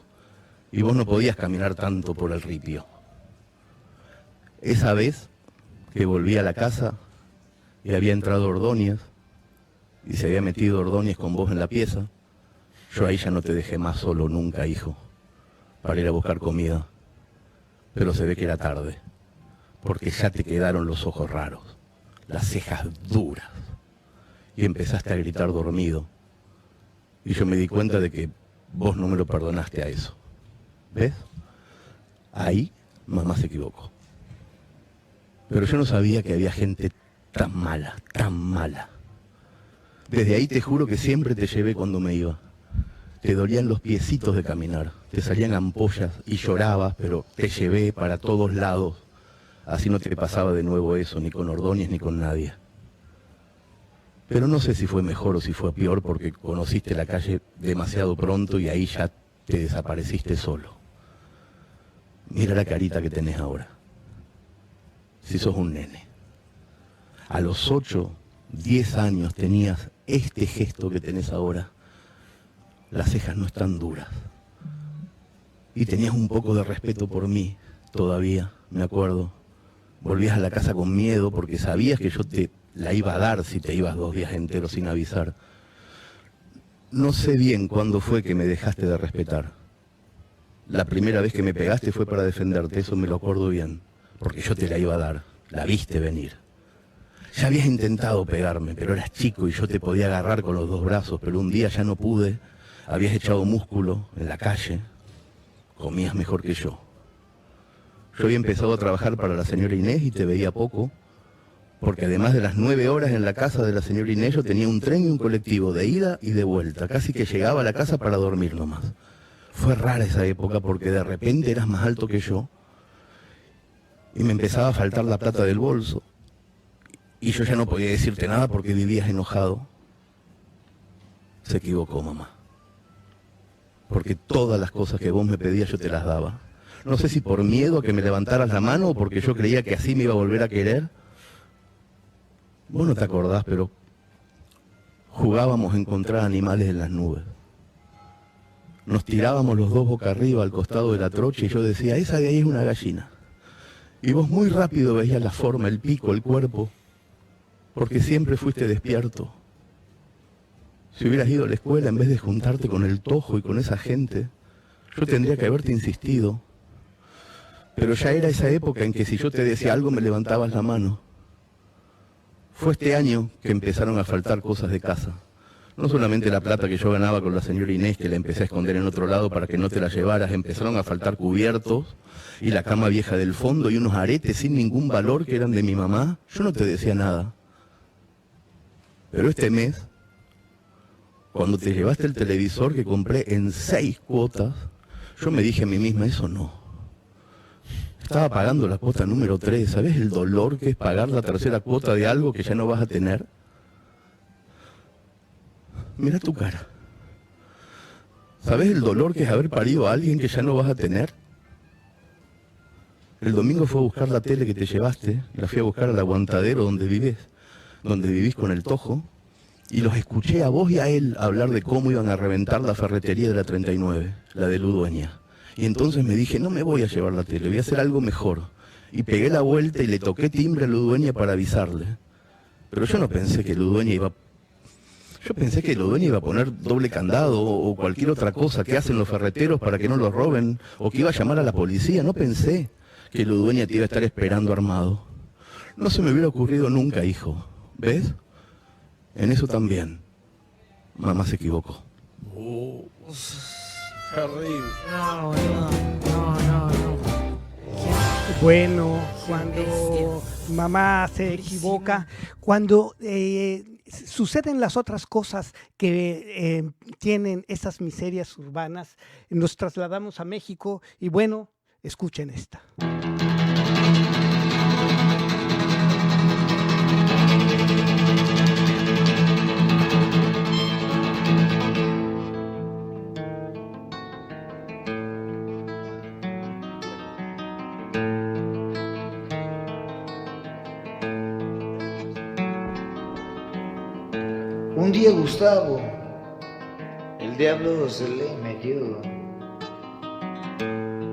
Y vos no podías caminar tanto por el ripio. Esa vez que volví a la casa y había entrado Ordóñez, y se había metido Ordóñez con vos en la pieza, yo ahí ya no te dejé más solo nunca, hijo, para ir a buscar comida. Pero se ve que era tarde, porque ya te quedaron los ojos raros, las cejas duras, y empezaste a gritar dormido. Y yo me di cuenta de que vos no me lo perdonaste a eso. ¿Ves? Ahí mamá se equivocó. Pero yo no sabía que había gente tan mala, tan mala. Desde ahí te juro que siempre te llevé cuando me iba. Te dolían los piecitos de caminar, te salían ampollas y llorabas, pero te llevé para todos lados. Así no te pasaba de nuevo eso, ni con Ordóñez ni con nadie. Pero no sé si fue mejor o si fue peor, porque conociste la calle demasiado pronto y ahí ya te desapareciste solo. Mira la carita que tenés ahora. Si sos un nene. A los 8, 10 años tenías este gesto que tenés ahora. Las cejas no están duras. Y tenías un poco de respeto por mí, todavía, me acuerdo. Volvías a la casa con miedo porque sabías que yo te la iba a dar si te ibas 2 días enteros sin avisar. No sé bien cuándo fue que me dejaste de respetar. La primera vez que me pegaste fue para defenderte, eso me lo acuerdo bien. Porque yo te la iba a dar, la viste venir. Ya habías intentado pegarme, pero eras chico y yo te podía agarrar con los 2 brazos, pero un día ya no pude. Habías echado músculo en la calle, comías mejor que yo. Yo había empezado a trabajar para la señora Inés y te veía poco, porque además de las 9 horas en la casa de la señora Inés, yo tenía un tren y un colectivo de ida y de vuelta, casi que llegaba a la casa para dormir nomás. Fue rara esa época porque de repente eras más alto que yo y me empezaba a faltar la plata del bolso. Y yo ya no podía decirte nada porque vivías enojado. Se equivocó, mamá. Porque todas las cosas que vos me pedías yo te las daba. No sé si por miedo a que me levantaras la mano o porque yo creía que así me iba a volver a querer. Vos no te acordás, pero jugábamos a encontrar animales en las nubes. Nos tirábamos los dos boca arriba al costado de la trocha y yo decía, esa de ahí es una gallina. Y vos muy rápido veías la forma, el pico, el cuerpo, porque siempre fuiste despierto. Si hubieras ido a la escuela en vez de juntarte con el tojo y con esa gente, yo tendría que haberte insistido. Pero ya era esa época en que si yo te decía algo me levantabas la mano. Fue este año que empezaron a faltar cosas de casa. No solamente la plata que yo ganaba con la señora Inés, que la empecé a esconder en otro lado para que no te la llevaras, empezaron a faltar cubiertos y la cama vieja del fondo y unos aretes sin ningún valor que eran de mi mamá. Yo no te decía nada. Pero este mes, cuando te llevaste el televisor que compré en 6 cuotas, yo me dije a mí misma, eso no. Estaba pagando la cuota número 3. ¿Sabes el dolor que es pagar la tercera cuota de algo que ya no vas a tener? Mira tu cara. ¿Sabes el dolor que es haber parido a alguien que ya no vas a tener? El domingo fue a buscar la tele que te llevaste, la fui a buscar al aguantadero donde vivís con el tojo, y los escuché a vos y a él hablar de cómo iban a reventar la ferretería de la 39, la de Ludueña. Y entonces me dije, no me voy a llevar la tele, voy a hacer algo mejor. Y pegué la vuelta y le toqué timbre a Ludueña para avisarle. Pero yo no pensé que Ludueña iba... Yo pensé que Ludueña iba a poner doble candado o cualquier otra cosa que hacen los ferreteros para que no los roben, o que iba a llamar a la policía. No pensé que Ludueña te iba a estar esperando armado. No se me hubiera ocurrido nunca, hijo. ¿Ves? En eso también. Mamá se equivocó. Terrible. No. Bueno, cuando mamá se equivoca, cuando suceden las otras cosas que tienen esas miserias urbanas, nos trasladamos a México y bueno, escuchen esta. Un día Gustavo, el diablo se le metió.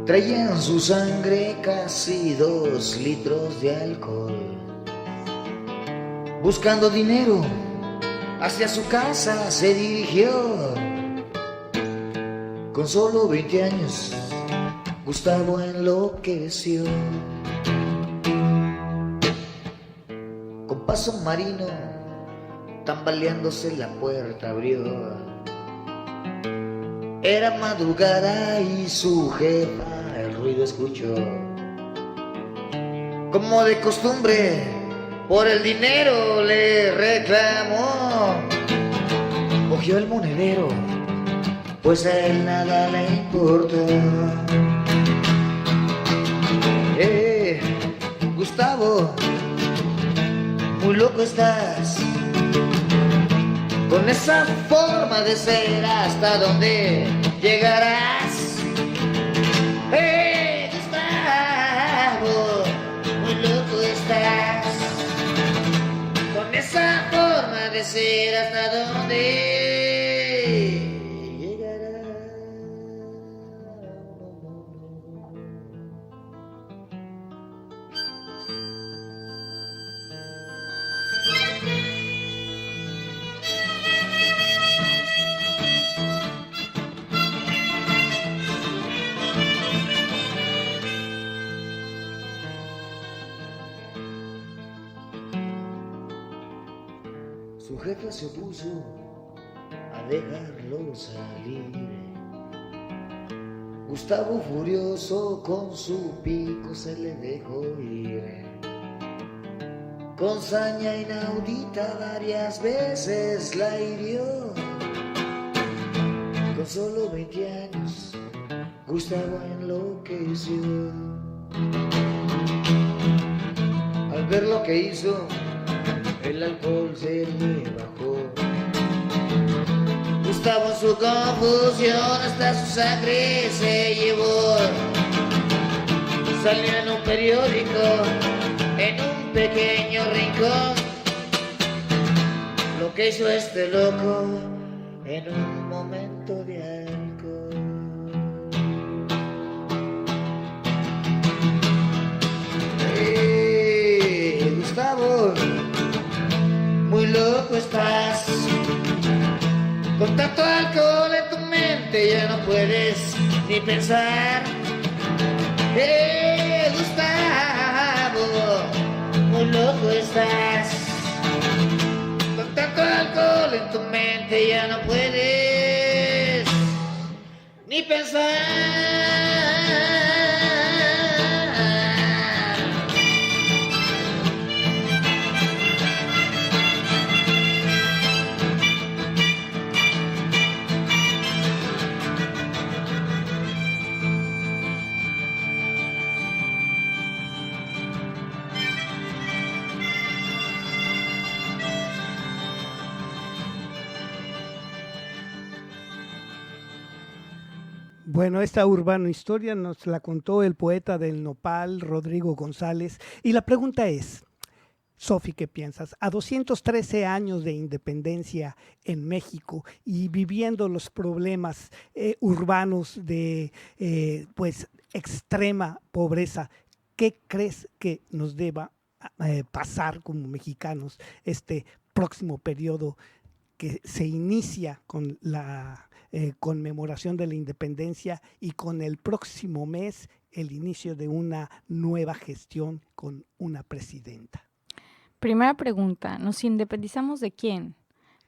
Traía en su sangre casi 2 litros de alcohol. Buscando dinero, hacia su casa se dirigió. Con solo 20 años, Gustavo enloqueció. Con paso marino, tambaleándose la puerta abrió. Era madrugada y su jefa el ruido escuchó. Como de costumbre, por el dinero le reclamó. Cogió el monedero, pues a él nada le importó. Gustavo, muy loco estás. Con esa forma de ser, ¿hasta dónde llegarás? Gustavo, muy loco estás. Con esa forma de ser, ¿hasta dónde llegarás? Su jefa se opuso a dejarlo salir. Gustavo furioso con su pico se le dejó ir. Con saña inaudita varias veces la hirió. Con solo 20 años Gustavo enloqueció. Al ver lo que hizo, el alcohol se le bajó. Gustavo en su confusión hasta su sangre se llevó. Salió en un periódico, en un pequeño rincón. Lo que hizo este loco en un momento de alcohol. Gustavo, muy loco estás. Con tanto alcohol en tu mente ya no puedes ni pensar. Gustavo, muy loco estás. Con tanto alcohol en tu mente ya no puedes ni pensar. Bueno, esta urbano historia nos la contó el poeta del Nopal, Rodrigo González. Y la pregunta es, Sofi, ¿qué piensas? A 213 años de independencia en México y viviendo los problemas urbanos de pues extrema pobreza, ¿qué crees que nos deba pasar como mexicanos este próximo periodo que se inicia con la conmemoración de la independencia y con el próximo mes el inicio de una nueva gestión con una presidenta? Primera pregunta, ¿nos independizamos de quién?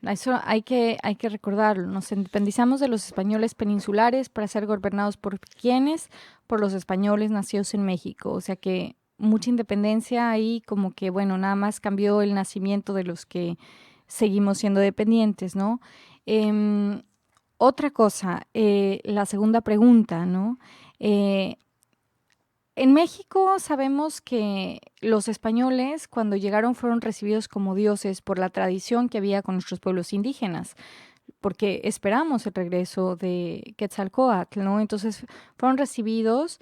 Eso hay que recordarlo. Nos independizamos de los españoles peninsulares para ser gobernados por quiénes, por los españoles nacidos en México. O sea que mucha independencia ahí, como que, bueno, nada más cambió el nacimiento de los que seguimos siendo dependientes, ¿no? Otra cosa, la segunda pregunta, ¿no? En México sabemos que los españoles cuando llegaron fueron recibidos como dioses por la tradición que había con nuestros pueblos indígenas, porque esperamos el regreso de Quetzalcóatl, ¿no? Entonces fueron recibidos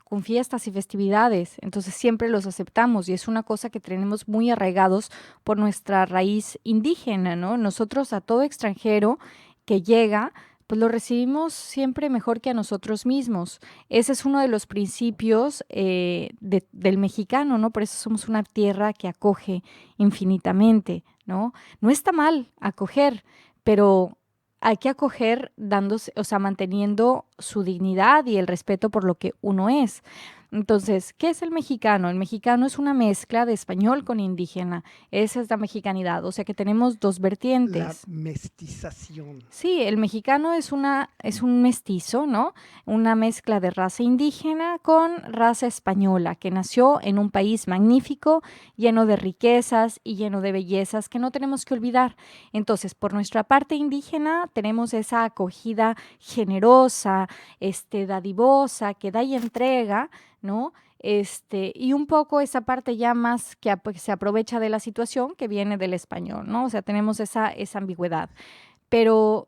con fiestas y festividades, entonces siempre los aceptamos y es una cosa que tenemos muy arraigados por nuestra raíz indígena, ¿no? Nosotros a todo extranjero que llega, pues lo recibimos siempre mejor que a nosotros mismos. Ese es uno de los principios del mexicano, ¿no? Por eso somos una tierra que acoge infinitamente, ¿no? No está mal acoger, pero hay que acoger dándose, o sea, manteniendo su dignidad y el respeto por lo que uno es. Entonces, ¿qué es el mexicano? El mexicano es una mezcla de español con indígena. Esa es la mexicanidad, o sea que tenemos dos vertientes. La mestización. Sí, el mexicano es un mestizo, ¿no? Una mezcla de raza indígena con raza española, que nació en un país magnífico, lleno de riquezas y lleno de bellezas que no tenemos que olvidar. Entonces, por nuestra parte indígena, tenemos esa acogida generosa, dadivosa, que da y entrega, ¿no? Y un poco esa parte ya más que se aprovecha de la situación que viene del español, ¿no? O sea, tenemos esa ambigüedad. Pero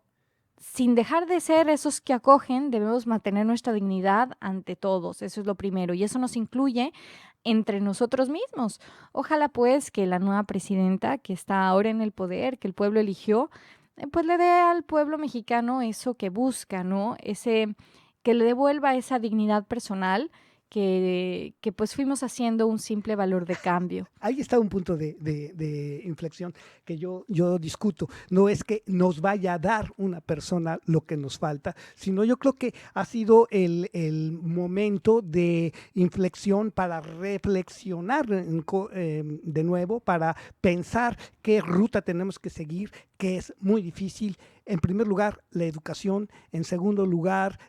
sin dejar de ser esos que acogen, debemos mantener nuestra dignidad ante todos. Eso es lo primero. Y eso nos incluye entre nosotros mismos. Ojalá pues que la nueva presidenta que está ahora en el poder, que el pueblo eligió, pues le dé al pueblo mexicano eso que busca, ¿no? Que le devuelva esa dignidad personal que pues fuimos haciendo un simple valor de cambio. Ahí está un punto de inflexión que yo discuto. No es que nos vaya a dar una persona lo que nos falta, sino yo creo que ha sido el momento de inflexión para reflexionar de nuevo, para pensar qué ruta tenemos que seguir, que es muy difícil. En primer lugar, la educación. En segundo lugar,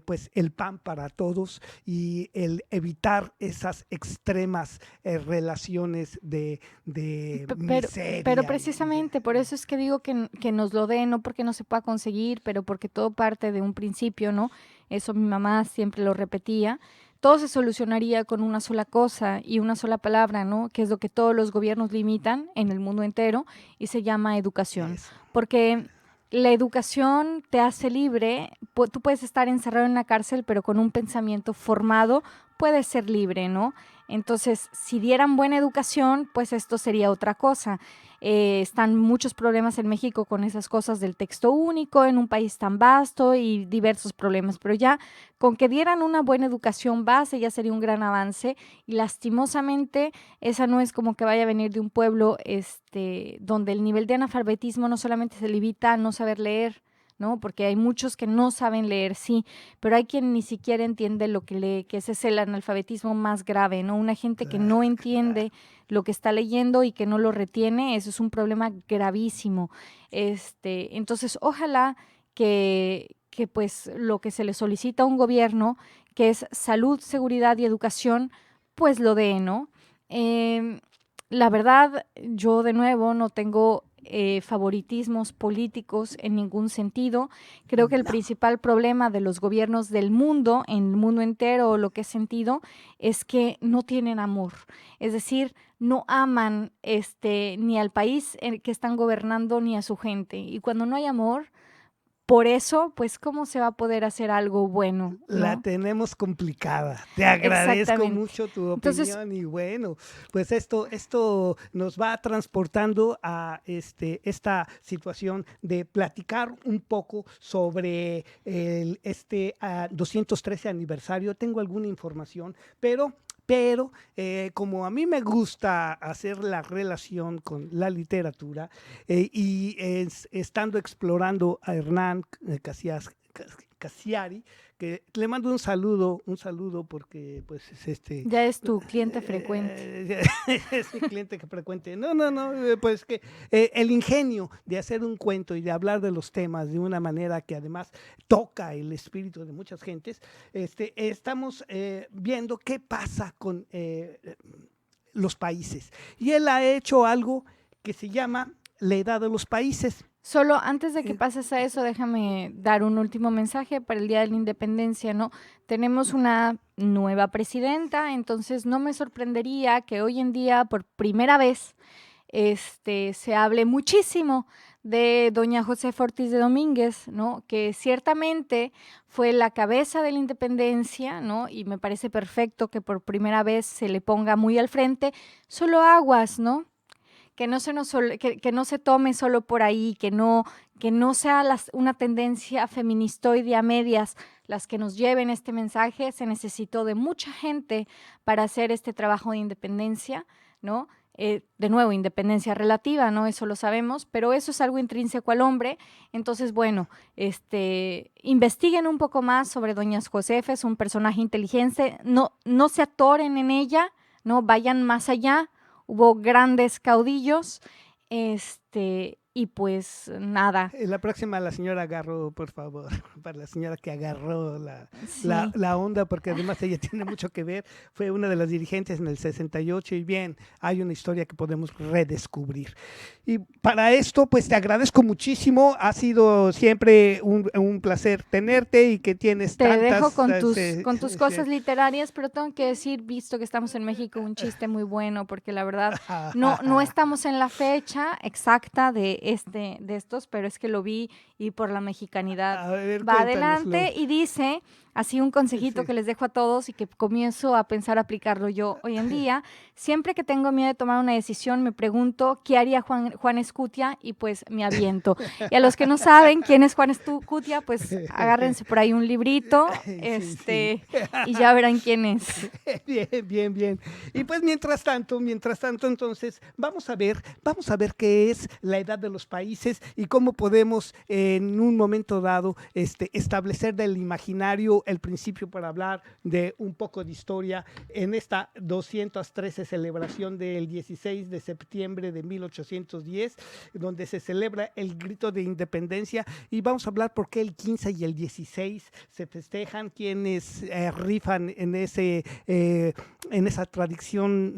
pues el pan para todos y el evitar esas extremas relaciones de miseria. Pero precisamente por eso es que digo que nos lo den, no porque no se pueda conseguir, pero porque todo parte de un principio, ¿no? Eso mi mamá siempre lo repetía. Todo se solucionaría con una sola cosa y una sola palabra, ¿no? Que es lo que todos los gobiernos limitan en el mundo entero y se llama educación. Eso. Porque la educación te hace libre. Tú puedes estar encerrado en una cárcel, pero con un pensamiento formado puedes ser libre, ¿no? Entonces, si dieran buena educación, pues esto sería otra cosa. Están muchos problemas en México con esas cosas del texto único en un país tan vasto y diversos problemas, pero ya con que dieran una buena educación base ya sería un gran avance y lastimosamente esa no es como que vaya a venir de un pueblo donde el nivel de analfabetismo no solamente se limita a no saber leer, ¿no? Porque hay muchos que no saben leer, sí, pero hay quien ni siquiera entiende lo que lee, que ese es el analfabetismo más grave, ¿no? Una gente que no entiende lo que está leyendo y que no lo retiene, eso es un problema gravísimo. Entonces, ojalá que pues lo que se le solicita a un gobierno, que es salud, seguridad y educación, pues lo dé, ¿no? La verdad, yo de nuevo no tengo favoritismos políticos en ningún sentido. Creo que el principal problema de los gobiernos del mundo, en el mundo entero, lo que he sentido, es que no tienen amor. Es decir, no aman ni al país que están gobernando ni a su gente. Y cuando no hay amor, por eso, pues, ¿cómo se va a poder hacer algo bueno, ¿no? La tenemos complicada. Te agradezco Exactamente. mucho tu opinión. Entonces, y bueno, pues esto nos va transportando a esta situación de platicar un poco sobre el 213 aniversario. Tengo alguna información, pero como a mí me gusta hacer la relación con la literatura y estando explorando a Hernán Cassiari, que le mando un saludo porque pues es ya es tu cliente frecuente. es mi cliente que frecuente. No, pues que el ingenio de hacer un cuento y de hablar de los temas de una manera que además toca el espíritu de muchas gentes, estamos viendo qué pasa con los países. Y él ha hecho algo que se llama la edad de los países. Solo antes de que pases a eso, déjame dar un último mensaje para el Día de la Independencia, ¿no? Tenemos una nueva presidenta, entonces no me sorprendería que hoy en día, por primera vez, se hable muchísimo de doña Josefa Ortiz de Domínguez, ¿no? Que ciertamente fue la cabeza de la independencia, ¿no? Y me parece perfecto que por primera vez se le ponga muy al frente, solo aguas, ¿no? Que no se tome solo por ahí, que no sea una tendencia feministoide a medias las que nos lleven este mensaje. Se necesitó de mucha gente para hacer este trabajo de independencia, ¿no? De nuevo, independencia relativa, ¿no? Eso lo sabemos, pero eso es algo intrínseco al hombre. Entonces, bueno, investiguen un poco más sobre doña Josefa, es un personaje inteligente, no se atoren en ella, ¿no? Vayan más allá. Hubo grandes caudillos, y pues nada. La próxima, la señora Garro, por favor, para la señora que agarró Sí. la onda, porque además ella tiene mucho que ver, fue una de las dirigentes en el 68 y bien, hay una historia que podemos redescubrir. Y para esto, pues te agradezco muchísimo, ha sido siempre un placer tenerte y que tienes Te tantas... dejo con tus cosas literarias, pero tengo que decir, visto que estamos en México, un chiste muy bueno, porque la verdad no estamos en la fecha exacta de estos, pero es que lo vi y por la mexicanidad A ver, va cuéntanoslo. adelante y dice, así un consejito Sí. que les dejo a todos y que comienzo a pensar aplicarlo yo hoy en día, siempre que tengo miedo de tomar una decisión me pregunto qué haría Juan Escutia y pues me aviento. Y a los que no saben quién es Juan Escutia, pues agárrense por ahí un librito, Sí. y ya verán quién es. Bien. Y pues mientras tanto, entonces, vamos a ver qué es la edad de los países y cómo podemos en un momento dado establecer del imaginario el principio para hablar de un poco de historia en esta 213 celebración del 16 de septiembre de 1810, donde se celebra el grito de independencia, y vamos a hablar por qué el 15 y el 16 se festejan, quienes rifan en esa tradición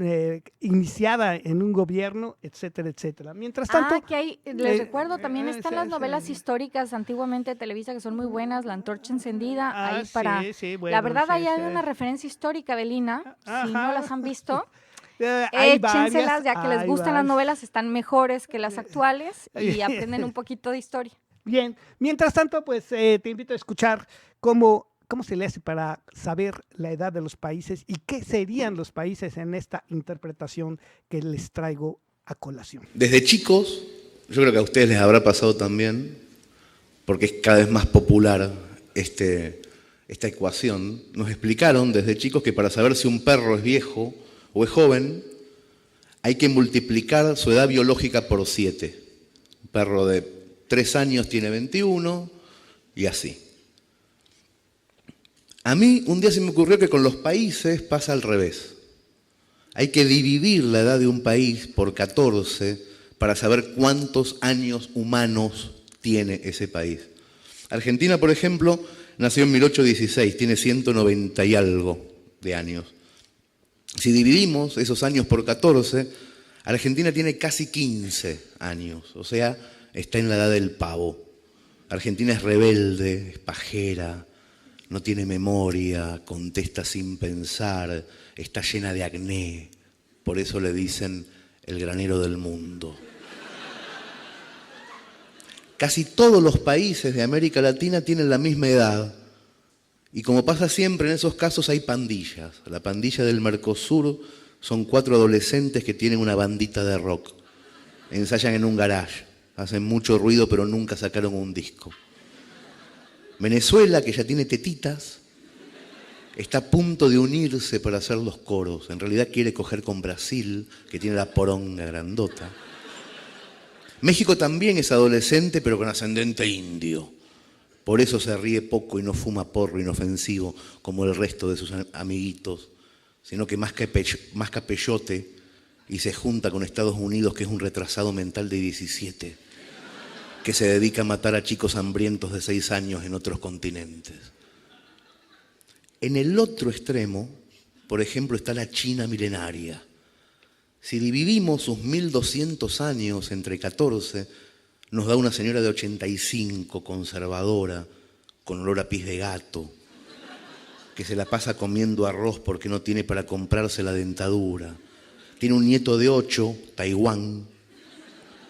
iniciada en un gobierno, etcétera, etcétera. Mientras tanto... que les recuerdo, también están las novelas históricas antiguamente de Televisa que son muy buenas, La Antorcha Encendida, ahí para... Sí, bueno, la verdad, ahí hay sí. una referencia histórica, Belina, si no Ajá. las han visto, Hay échenselas, varias, ya que les hay gustan las varias. novelas, están mejores que las actuales y aprenden un poquito de historia. Bien, mientras tanto, pues te invito a escuchar cómo ¿Cómo se le hace para saber la edad de los países y qué serían los países en esta interpretación que les traigo a colación? Desde chicos, yo creo que a ustedes les habrá pasado también, porque es cada vez más popular esta ecuación. Nos explicaron desde chicos que para saber si un perro es viejo o es joven, hay que multiplicar su edad biológica por 7. Un perro de 3 años tiene 21 y así. A mí un día se me ocurrió que con los países pasa al revés. Hay que dividir la edad de un país por 14 para saber cuántos años humanos tiene ese país. Argentina, por ejemplo, nació en 1816, tiene 190 y algo de años. Si dividimos esos años por 14, Argentina tiene casi 15 años, o sea, está en la edad del pavo. Argentina es rebelde, es pajera, no tiene memoria, contesta sin pensar, está llena de acné, por eso le dicen el granero del mundo. Casi todos los países de América Latina tienen la misma edad. Y como pasa siempre en esos casos hay pandillas. La pandilla del Mercosur son 4 adolescentes que tienen una bandita de rock. Ensayan en un garage, hacen mucho ruido pero nunca sacaron un disco. Venezuela, que ya tiene tetitas, está a punto de unirse para hacer los coros. En realidad quiere coger con Brasil, que tiene la poronga grandota. México también es adolescente, pero con ascendente indio. Por eso se ríe poco y no fuma porro inofensivo como el resto de sus amiguitos, sino que masca peyote y se junta con Estados Unidos, que es un retrasado mental de 17, que se dedica a matar a chicos hambrientos de 6 años en otros continentes. En el otro extremo, por ejemplo, está la China milenaria. Si dividimos sus 1200 años entre 14, nos da una señora de 85, conservadora, con olor a pis de gato, que se la pasa comiendo arroz porque no tiene para comprarse la dentadura. Tiene un nieto de 8, Taiwán,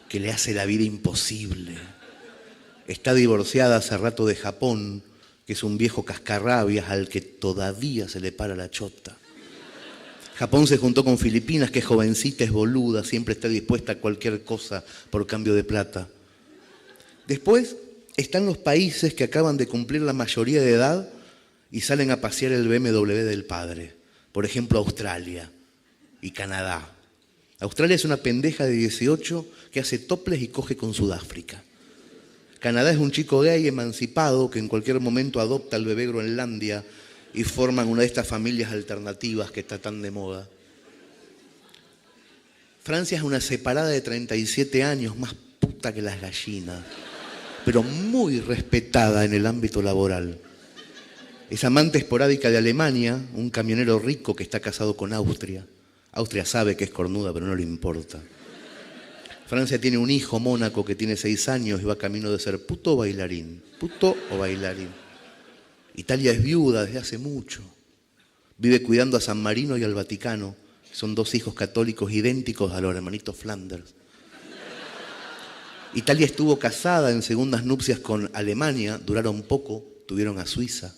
que le hace la vida imposible. Está divorciada hace rato de Japón, que es un viejo cascarrabias al que todavía se le para la chota. Japón se juntó con Filipinas, que es jovencita, es boluda, siempre está dispuesta a cualquier cosa por cambio de plata. Después están los países que acaban de cumplir la mayoría de edad y salen a pasear el BMW del padre. Por ejemplo, Australia y Canadá. Australia es una pendeja de 18 que hace toples y coge con Sudáfrica. Canadá es un chico gay emancipado que en cualquier momento adopta al bebé Groenlandia y forman una de estas familias alternativas que está tan de moda. Francia es una separada de 37 años, más puta que las gallinas, pero muy respetada en el ámbito laboral. Es amante esporádica de Alemania, un camionero rico que está casado con Austria. Austria sabe que es cornuda, pero no le importa. Francia tiene un hijo, Mónaco, que tiene 6 años y va camino de ser puto o bailarín. Puto o bailarín. Italia es viuda desde hace mucho. Vive cuidando a San Marino y al Vaticano. Son 2 hijos católicos idénticos a los hermanitos Flanders. Italia estuvo casada en segundas nupcias con Alemania, duraron poco, tuvieron a Suiza.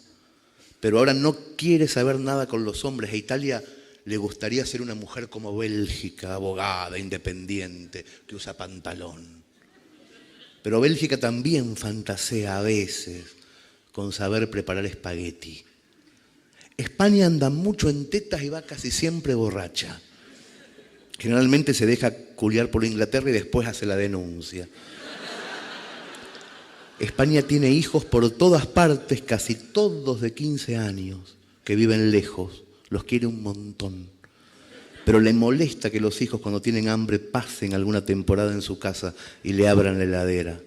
Pero ahora no quiere saber nada con los hombres. A Italia le gustaría ser una mujer como Bélgica, abogada, independiente, que usa pantalón. Pero Bélgica también fantasea a veces con saber preparar espagueti. España anda mucho en tetas y va casi siempre borracha. Generalmente se deja culiar por Inglaterra y después hace la denuncia. España tiene hijos por todas partes, casi todos de 15 años, que viven lejos. Los quiere un montón. Pero le molesta que los hijos cuando tienen hambre pasen alguna temporada en su casa y le abran la heladera.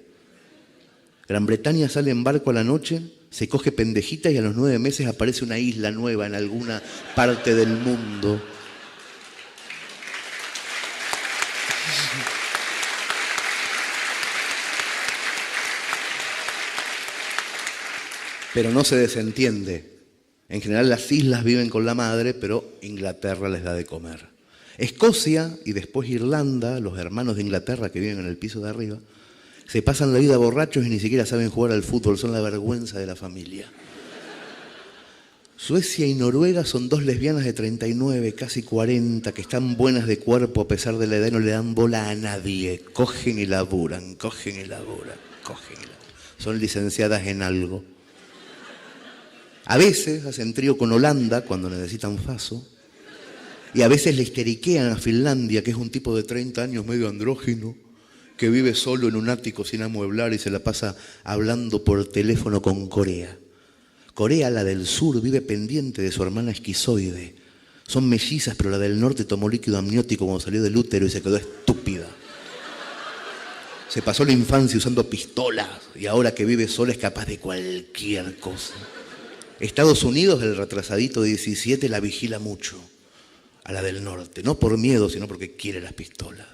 Gran Bretaña sale en barco a la noche, se coge pendejitas y a los 9 meses aparece una isla nueva en alguna parte del mundo. Pero no se desentiende. En general las islas viven con la madre, pero Inglaterra les da de comer. Escocia y después Irlanda, los hermanos de Inglaterra que viven en el piso de arriba, se pasan la vida borrachos y ni siquiera saben jugar al fútbol, son la vergüenza de la familia. Suecia y Noruega son dos lesbianas de 39, casi 40, que están buenas de cuerpo a pesar de la edad y no le dan bola a nadie. Cogen y laburan, cogen y laburan, cogen y laburan. Son licenciadas en algo. A veces hacen trío con Holanda cuando necesitan faso. Y a veces le histeriquean a Finlandia, que es un tipo de 30 años medio andrógino, que vive solo en un ático sin amueblar y se la pasa hablando por teléfono con Corea. Corea, la del sur, vive pendiente de su hermana esquizoide. Son mellizas, pero la del norte tomó líquido amniótico cuando salió del útero y se quedó estúpida. Se pasó la infancia usando pistolas y ahora que vive sola es capaz de cualquier cosa. Estados Unidos, el retrasadito de 17, la vigila mucho, a la del norte. No por miedo, sino porque quiere las pistolas.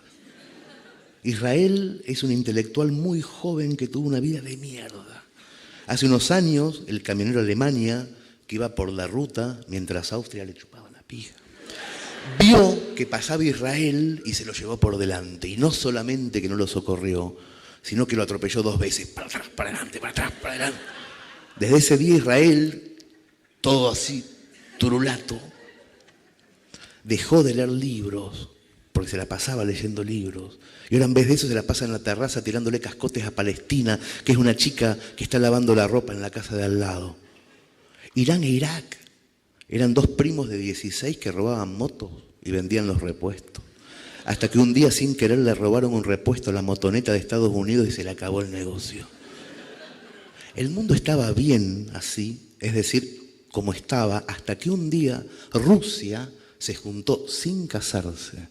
Israel es un intelectual muy joven que tuvo una vida de mierda. Hace unos años, el camionero de Alemania, que iba por la ruta mientras Austria le chupaba la pija, vio que pasaba Israel y se lo llevó por delante. Y no solamente que no lo socorrió, sino que lo atropelló 2 veces. Para atrás, para adelante, para atrás, para adelante. Desde ese día Israel, todo así, turulato, dejó de leer libros, porque se la pasaba leyendo libros. Y ahora en vez de eso se la pasa en la terraza tirándole cascotes a Palestina, que es una chica que está lavando la ropa en la casa de al lado. Irán e Irak eran 2 primos de 16 que robaban motos y vendían los repuestos. Hasta que un día sin querer le robaron un repuesto a la motoneta de Estados Unidos y se le acabó el negocio. El mundo estaba bien así, es decir, como estaba, hasta que un día Rusia se juntó sin casarse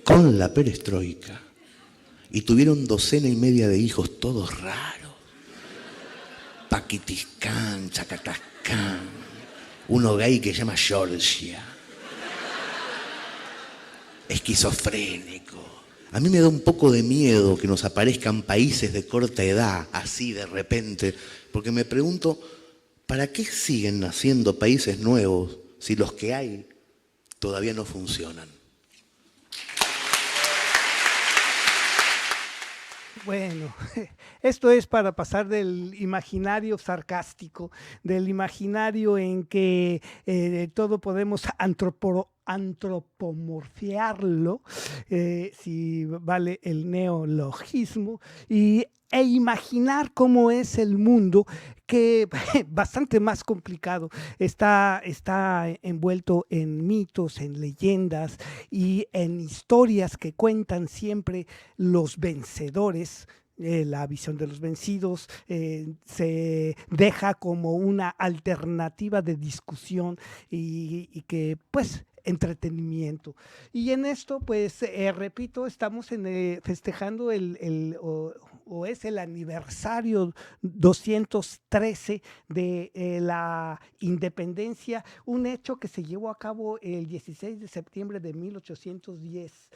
con la perestroika y tuvieron 12 de hijos, todos raros. Paquitiscán, Chacatascán, uno gay que se llama Georgia, esquizofrénico. A mí me da un poco de miedo que nos aparezcan países de corta edad, así de repente, porque me pregunto, ¿para qué siguen naciendo países nuevos si los que hay todavía no funcionan? Bueno, esto es para pasar del imaginario sarcástico, del imaginario en que todo podemos antropomorfiarlo, si vale el neologismo, e imaginar cómo es el mundo, que bastante más complicado, está envuelto en mitos, en leyendas y en historias que cuentan siempre los vencedores. La visión de los vencidos se deja como una alternativa de discusión y que pues entretenimiento. Y en esto pues repito, estamos festejando o es el aniversario 213 de la independencia, un hecho que se llevó a cabo el 16 de septiembre de 1810.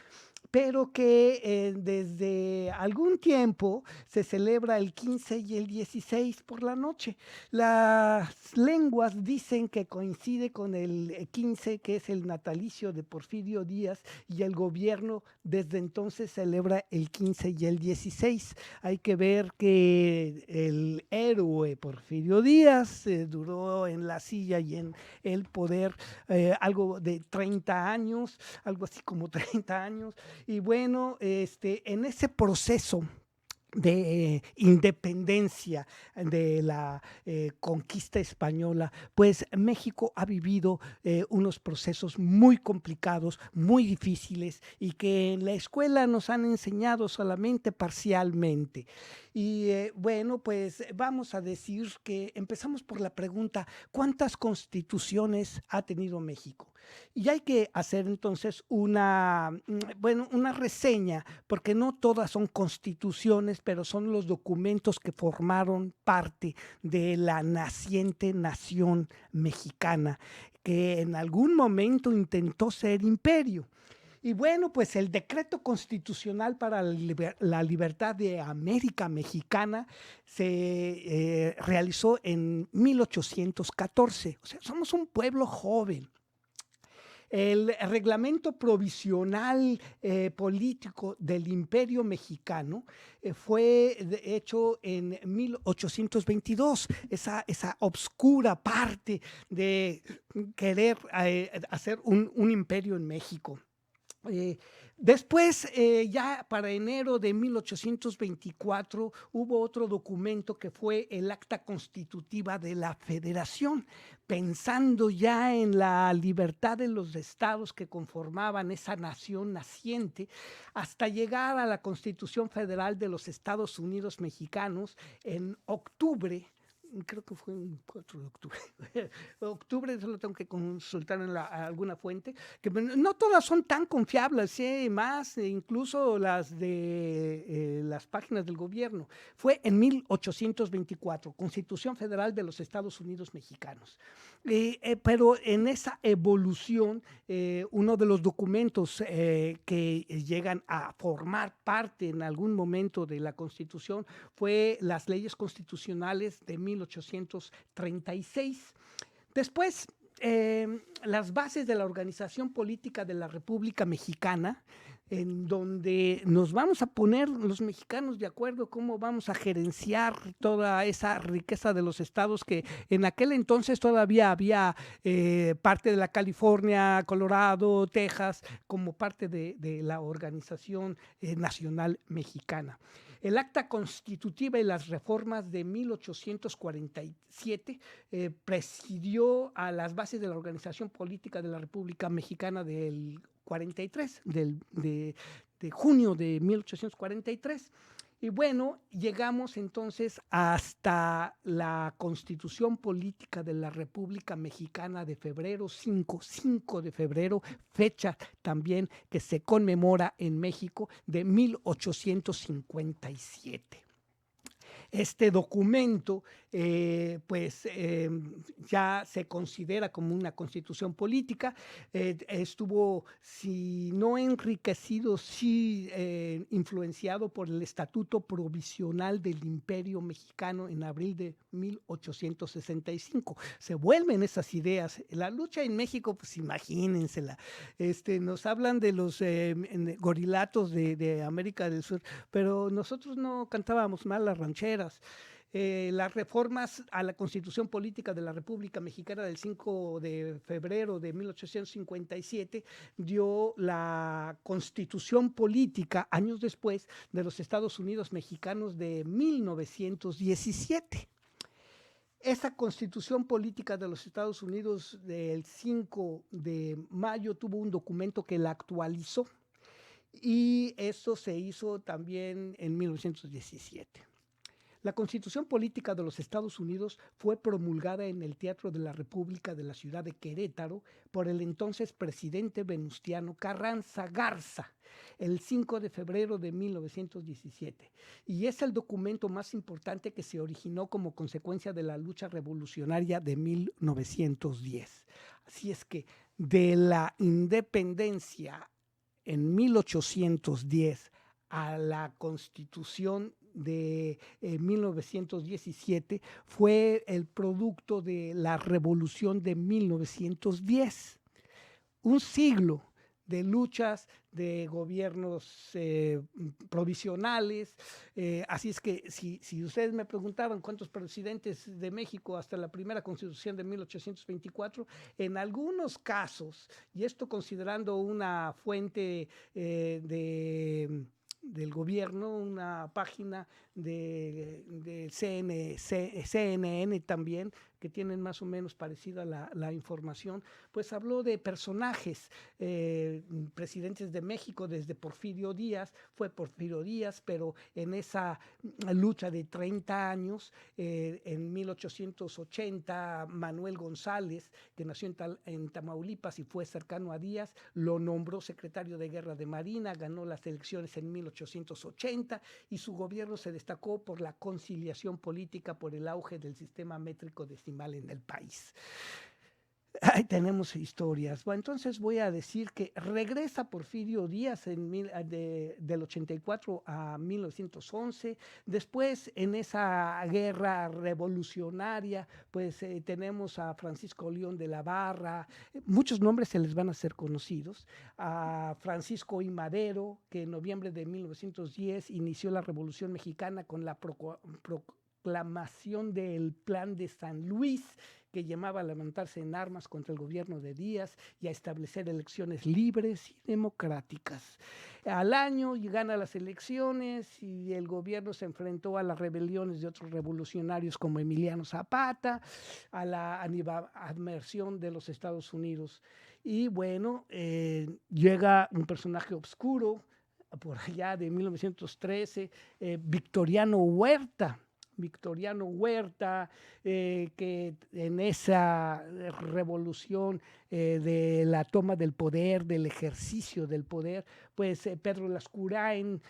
Pero que desde algún tiempo se celebra el 15 y el 16 por la noche. Las lenguas dicen que coincide con el 15, que es el natalicio de Porfirio Díaz, y el gobierno desde entonces celebra el 15 y el 16. Hay que ver que el héroe Porfirio Díaz duró en la silla y en el poder algo de 30 años, algo así como 30 años. Y bueno, en ese proceso de independencia de la conquista española, pues México ha vivido unos procesos muy complicados, muy difíciles, y que en la escuela nos han enseñado solamente parcialmente. Y bueno, pues vamos a decir que empezamos por la pregunta: ¿cuántas constituciones ha tenido México? Y hay que hacer entonces una reseña, porque no todas son constituciones, pero son los documentos que formaron parte de la naciente nación mexicana, que en algún momento intentó ser imperio. Y bueno, pues el decreto constitucional para la libertad de América Mexicana se realizó en 1814. O sea, somos un pueblo joven. El reglamento provisional político del Imperio Mexicano fue hecho en 1822, esa obscura parte de querer hacer un imperio en México. Después, ya para enero de 1824, hubo otro documento que fue el Acta Constitutiva de la Federación, pensando ya en la libertad de los estados que conformaban esa nación naciente, hasta llegar a la Constitución Federal de los Estados Unidos Mexicanos en octubre. Creo que fue el 4 de octubre. Octubre, eso lo tengo que consultar en alguna fuente, que no todas son tan confiables, más incluso las de las páginas del gobierno. Fue en 1824, Constitución Federal de los Estados Unidos Mexicanos. Pero en esa evolución, uno de los documentos que llegan a formar parte en algún momento de la Constitución fue las leyes constitucionales de 1836. Después, las bases de la organización política de la República Mexicana, en donde nos vamos a poner los mexicanos de acuerdo cómo vamos a gerenciar toda esa riqueza de los estados, que en aquel entonces todavía había parte de la California, Colorado, Texas, como parte de la organización nacional mexicana. El Acta Constitutiva y las reformas de 1847 presidió a las bases de la organización política de la República Mexicana del 43, de junio de 1843. Y bueno, llegamos entonces hasta la Constitución Política de la República Mexicana de febrero, 5 de febrero, fecha también que se conmemora en México, de 1857. Este documento, ya se considera como una constitución política. Estuvo, si no enriquecido, sí influenciado por el Estatuto Provisional del Imperio Mexicano en abril de 1865. Se vuelven esas ideas. La lucha en México, pues imagínensela. Nos hablan de los gorilatos de América del Sur, pero nosotros no cantábamos mal las rancheras. Las reformas a la Constitución Política de la República Mexicana del 5 de febrero de 1857 dio la Constitución Política, años después, de los Estados Unidos Mexicanos de 1917. Esa Constitución Política de los Estados Unidos del 5 de mayo tuvo un documento que la actualizó, y eso se hizo también en 1917. La Constitución Política de los Estados Unidos fue promulgada en el Teatro de la República de la ciudad de Querétaro por el entonces presidente Venustiano Carranza Garza el 5 de febrero de 1917, y es el documento más importante que se originó como consecuencia de la lucha revolucionaria de 1910. Así es que de la independencia en 1810 a la Constitución de 1917 fue el producto de la Revolución de 1910. Un siglo de luchas de gobiernos provisionales. Así es que si ustedes me preguntaban cuántos presidentes de México hasta la primera Constitución de 1824, en algunos casos, y esto considerando una fuente del gobierno, una página de CNN también, que tienen más o menos parecida la información, pues habló de personajes, presidentes de México desde Porfirio Díaz, pero en esa lucha de 30 años, en 1880, Manuel González, que nació en Tamaulipas y fue cercano a Díaz, lo nombró secretario de Guerra de Marina, ganó las elecciones en 1880 y su gobierno se destacó por la conciliación política, por el auge del sistema métrico decimal en el país. Ahí tenemos historias. Bueno, entonces voy a decir que regresa Porfirio Díaz del 84 a 1911. Después, en esa guerra revolucionaria, pues tenemos a Francisco León de la Barra. Muchos nombres se les van a hacer conocidos. A Francisco I. Madero, que en noviembre de 1910 inició la Revolución Mexicana con la proclamación del Plan de San Luis, que llamaba a levantarse en armas contra el gobierno de Díaz y a establecer elecciones libres y democráticas. Al año gana las elecciones y el gobierno se enfrentó a las rebeliones de otros revolucionarios como Emiliano Zapata, a la animadversión de los Estados Unidos. Y bueno, llega un personaje oscuro por allá de 1913, Victoriano Huerta, que en esa revolución de la toma del poder, del ejercicio del poder, pues Pedro Lascurain,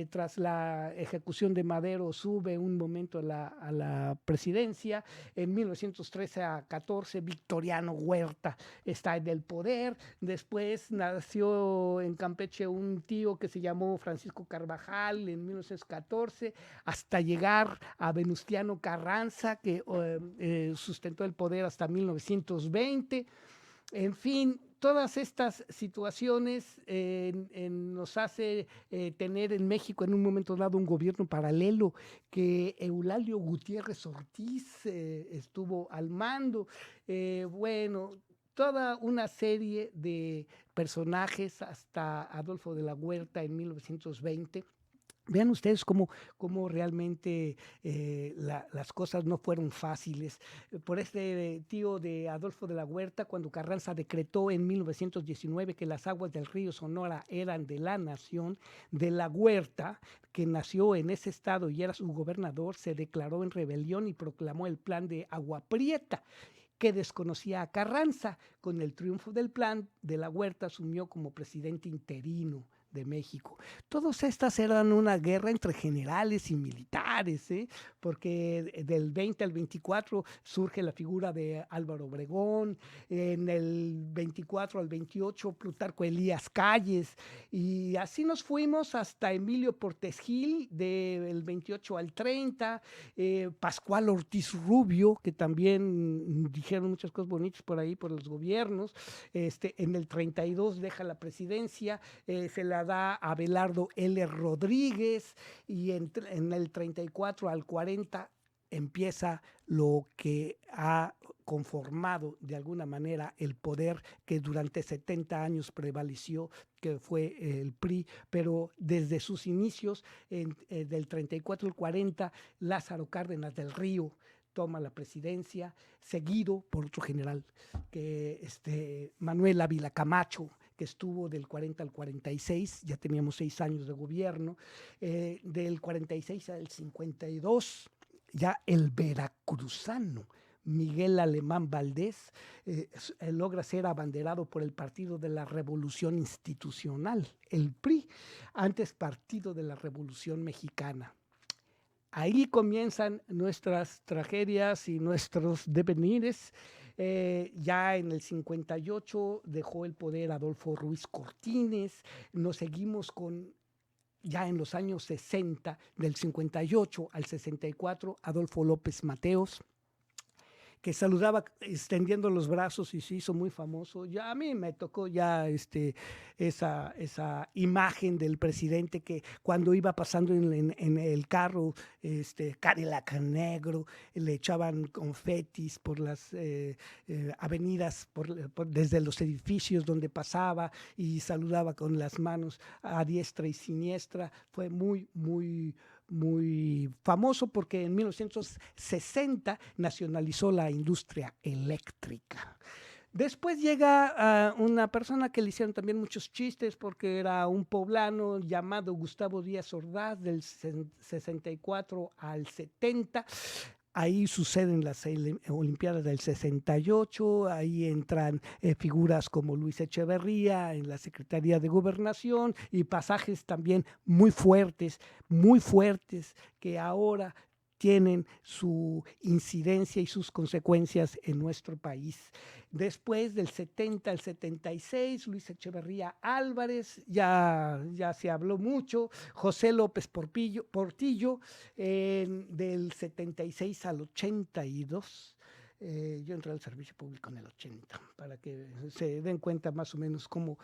tras la ejecución de Madero, sube un momento a la presidencia. En 1913 a 14, Victoriano Huerta está en el poder. Después nació en Campeche un tío que se llamó Francisco Carvajal en 1914, hasta llegar a Venustiano Carranza, que sustentó el poder hasta 1920. En fin, todas estas situaciones nos hace tener en México en un momento dado un gobierno paralelo, que Eulalio Gutiérrez Ortiz estuvo al mando. Bueno, toda una serie de personajes hasta Adolfo de la Huerta en 1920. Vean ustedes cómo realmente las cosas no fueron fáciles. Por este tío de Adolfo de la Huerta, cuando Carranza decretó en 1919 que las aguas del río Sonora eran de la nación, de la Huerta, que nació en ese estado y era su gobernador, se declaró en rebelión y proclamó el plan de Agua Prieta, que desconocía a Carranza. Con el triunfo del plan, de la Huerta asumió como presidente interino de México. Todas estas eran una guerra entre generales y militares, porque del 20 al 24 surge la figura de Álvaro Obregón, en el 24 al 28 Plutarco Elías Calles, y así nos fuimos hasta Emilio Portes Gil del 28 al 30, Pascual Ortiz Rubio, que también dijeron muchas cosas bonitas por ahí, por los gobiernos. En el 32 deja la presidencia, se la da a Abelardo L. Rodríguez, y en el 34 al 40 empieza lo que ha conformado de alguna manera el poder que durante 70 años prevaleció, que fue el PRI, pero desde sus inicios, del 34 al 40, Lázaro Cárdenas del Río toma la presidencia, seguido por otro general, que Manuel Ávila Camacho, que estuvo del 40 al 46, ya teníamos 6 años de gobierno, del 46 al 52, ya el veracruzano Miguel Alemán Valdés logra ser abanderado por el Partido de la Revolución Institucional, el PRI, antes Partido de la Revolución Mexicana. Ahí comienzan nuestras tragedias y nuestros devenires. Ya en el 58 dejó el poder Adolfo Ruiz Cortines. Nos seguimos con, ya en los años 60, del 58 al 64, Adolfo López Mateos, que saludaba extendiendo los brazos y se hizo muy famoso. Ya a mí me tocó ya esa imagen del presidente que cuando iba pasando en el carro, Cadillac negro, le echaban confetis por las avenidas, desde los edificios donde pasaba, y saludaba con las manos a diestra y siniestra. Fue muy, muy, muy famoso porque en 1960 nacionalizó la industria eléctrica. Después llega una persona que le hicieron también muchos chistes porque era un poblano llamado Gustavo Díaz Ordaz, del 64 al 70. Ahí suceden las Olimpiadas del 68, ahí entran figuras como Luis Echeverría en la Secretaría de Gobernación, y pasajes también muy fuertes, que ahora tienen su incidencia y sus consecuencias en nuestro país. Después del 70 al 76, Luis Echeverría Álvarez, ya se habló mucho, José López Portillo, del 76 al 82. Yo entré al servicio público en el 80, para que se den cuenta más o menos cómo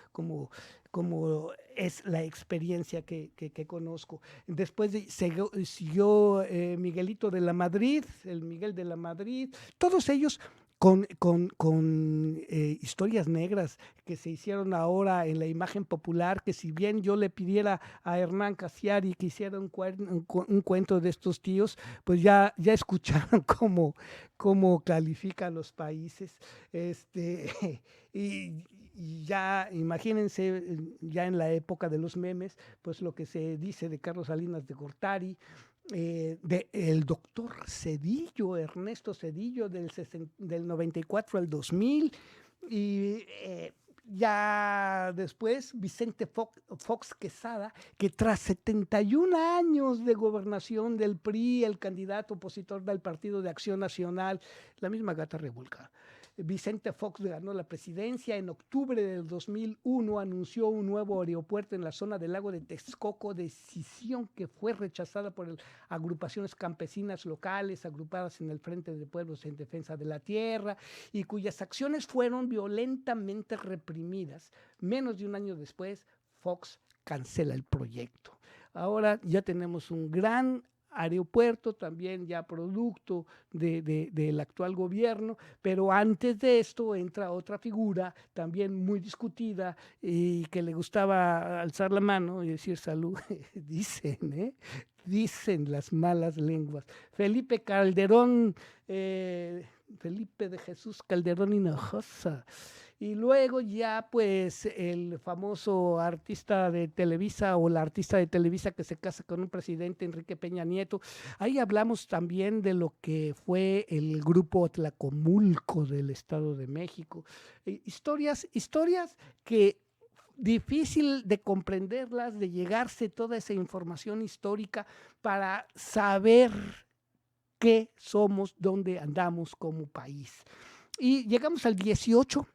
es la experiencia que conozco. Después siguió Miguelito de la Madrid, el Miguel de la Madrid, todos ellos con historias negras que se hicieron ahora en la imagen popular, que si bien yo le pidiera a Hernán Casiari que hiciera un cuento de estos tíos, pues ya escucharon cómo califica a los países. Y ya imagínense, ya en la época de los memes, pues lo que se dice de Carlos Salinas de Gortari, el doctor Zedillo, Ernesto Zedillo, del 94 al 2000, y ya después Vicente Fox Quesada, que tras 71 años de gobernación del PRI, el candidato opositor del Partido de Acción Nacional, la misma gata revolcada, Vicente Fox ganó la presidencia. En octubre del 2001 anunció un nuevo aeropuerto en la zona del lago de Texcoco, decisión que fue rechazada por agrupaciones campesinas locales agrupadas en el Frente de Pueblos en Defensa de la Tierra y cuyas acciones fueron violentamente reprimidas. Menos de un año después, Fox cancela el proyecto. Ahora ya tenemos un gran aeropuerto, también ya producto del actual gobierno, pero antes de esto entra otra figura también muy discutida y que le gustaba alzar la mano y decir salud, dicen las malas lenguas. Felipe Calderón, Felipe de Jesús Calderón Hinojosa. Y luego ya pues el famoso artista de Televisa o la artista de Televisa que se casa con un presidente, Enrique Peña Nieto. Ahí hablamos también de lo que fue el grupo Tlacomulco del Estado de México. Historias que difícil de comprenderlas, de llegarse toda esa información histórica para saber qué somos, dónde andamos como país. Y llegamos al 18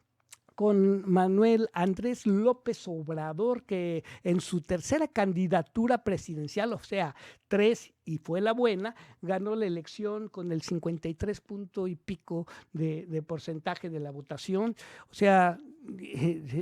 con Manuel Andrés López Obrador, que en su tercera candidatura presidencial, o sea, 3 y fue la buena, ganó la elección con el 53 punto y pico de porcentaje de la votación. O sea,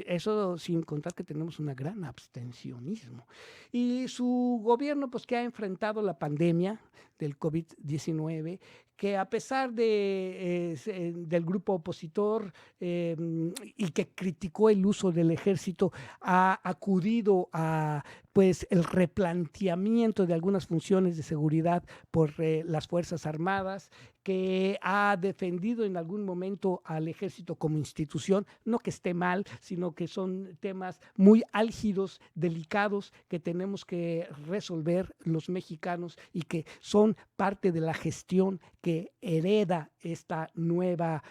eso sin contar que tenemos un gran abstencionismo. Y su gobierno, pues que ha enfrentado la pandemia del COVID-19, que a pesar del grupo opositor y que criticó el uso del ejército, ha acudido a pues el replanteamiento de algunas funciones de seguridad por las Fuerzas Armadas, que ha defendido en algún momento al ejército como institución, no que esté mal, sino que son temas muy álgidos, delicados, que tenemos que resolver los mexicanos y que son parte de la gestión que hereda esta nueva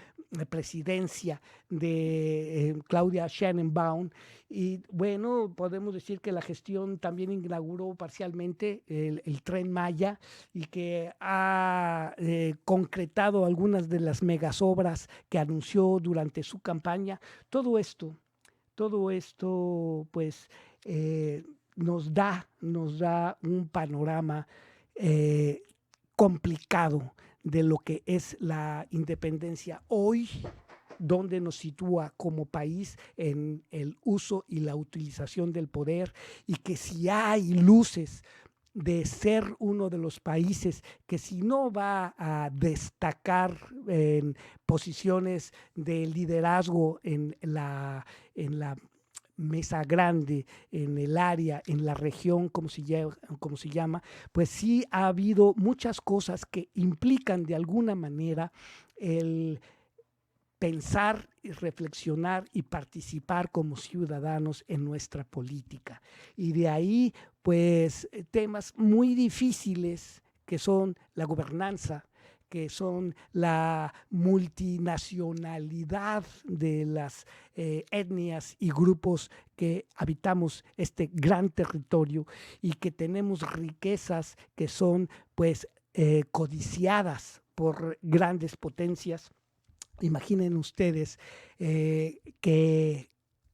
presidencia de Claudia Sheinbaum. Y bueno, podemos decir que la gestión también inauguró parcialmente el Tren Maya y que ha concretado algunas de las megasobras que anunció durante su campaña. Todo esto pues nos da un panorama complicado de lo que es la independencia hoy, donde nos sitúa como país en el uso y la utilización del poder, y que si hay luces de ser uno de los países que si no va a destacar en posiciones de liderazgo en la mesa grande, en el área, en la región, como se llama, pues sí ha habido muchas cosas que implican de alguna manera el pensar y reflexionar y participar como ciudadanos en nuestra política. Y de ahí, pues, temas muy difíciles que son la gobernanza, que son la multinacionalidad de las etnias y grupos que habitamos este gran territorio y que tenemos riquezas que son, pues, codiciadas por grandes potencias. Imaginen ustedes qué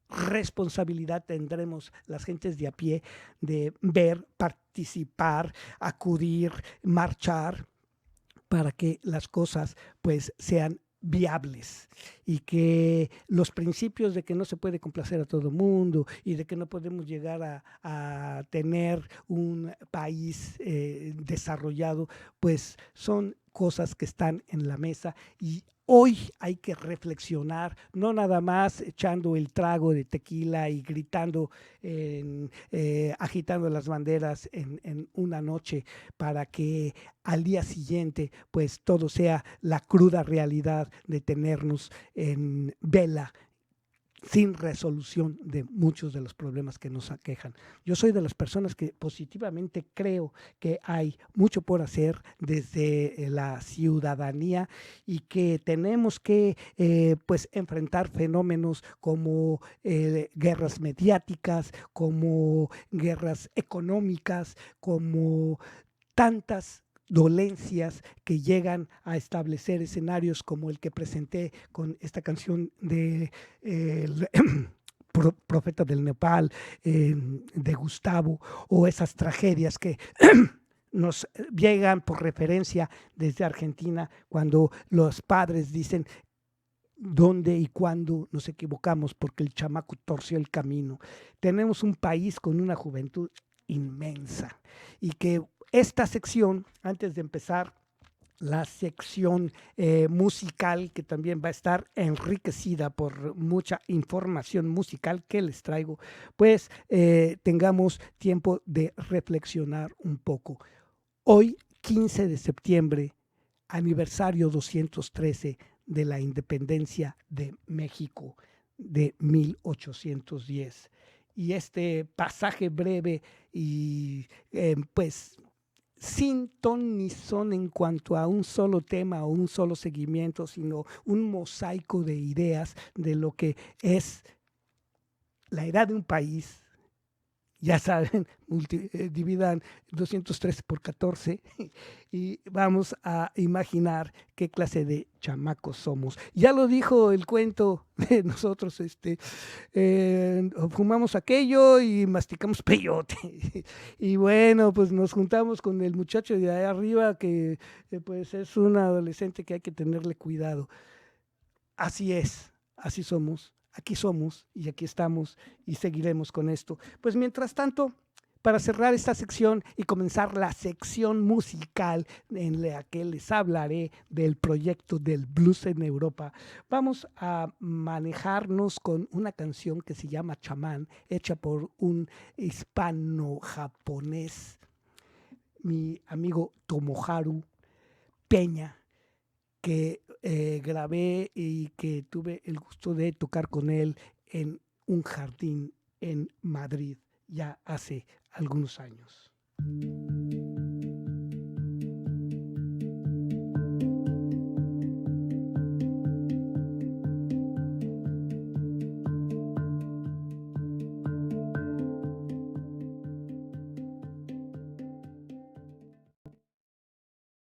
responsabilidad tendremos las gentes de a pie de ver, participar, acudir, marchar, para que las cosas pues sean viables y que los principios de que no se puede complacer a todo mundo y de que no podemos llegar a tener un país desarrollado, pues son cosas que están en la mesa y hoy hay que reflexionar, no nada más echando el trago de tequila y gritando, agitando las banderas en una noche para que al día siguiente pues todo sea la cruda realidad de tenernos en vela sin resolución de muchos de los problemas que nos aquejan. Yo soy de las personas que positivamente creo que hay mucho por hacer desde la ciudadanía y que tenemos que pues enfrentar fenómenos como guerras mediáticas, como guerras económicas, como tantas dolencias que llegan a establecer escenarios como el que presenté con esta canción de Profeta del Nepal, de Gustavo, o esas tragedias que nos llegan por referencia desde Argentina cuando los padres dicen dónde y cuándo nos equivocamos porque el chamaco torció el camino. Tenemos un país con una juventud inmensa y que esta sección, antes de empezar la sección musical, que también va a estar enriquecida por mucha información musical que les traigo, pues tengamos tiempo de reflexionar un poco. Hoy, 15 de septiembre, aniversario 213 de la independencia de México de 1810. Y este pasaje breve y pues sin ton ni son en cuanto a un solo tema o un solo seguimiento, sino un mosaico de ideas de lo que es la edad de un país. Ya saben, dividan 213 por 14 y vamos a imaginar qué clase de chamacos somos. Ya lo dijo el cuento de nosotros, fumamos aquello y masticamos peyote. Y bueno, pues nos juntamos con el muchacho de ahí arriba que pues es un adolescente que hay que tenerle cuidado. Así es, así somos. Aquí somos y aquí estamos y seguiremos con esto. Pues mientras tanto, para cerrar esta sección y comenzar la sección musical en la que les hablaré del proyecto del blues en Europa, vamos a manejarnos con una canción que se llama Chamán, hecha por un hispano-japonés, mi amigo Tomoharu Peña, que grabé y que tuve el gusto de tocar con él en un jardín en Madrid ya hace algunos años.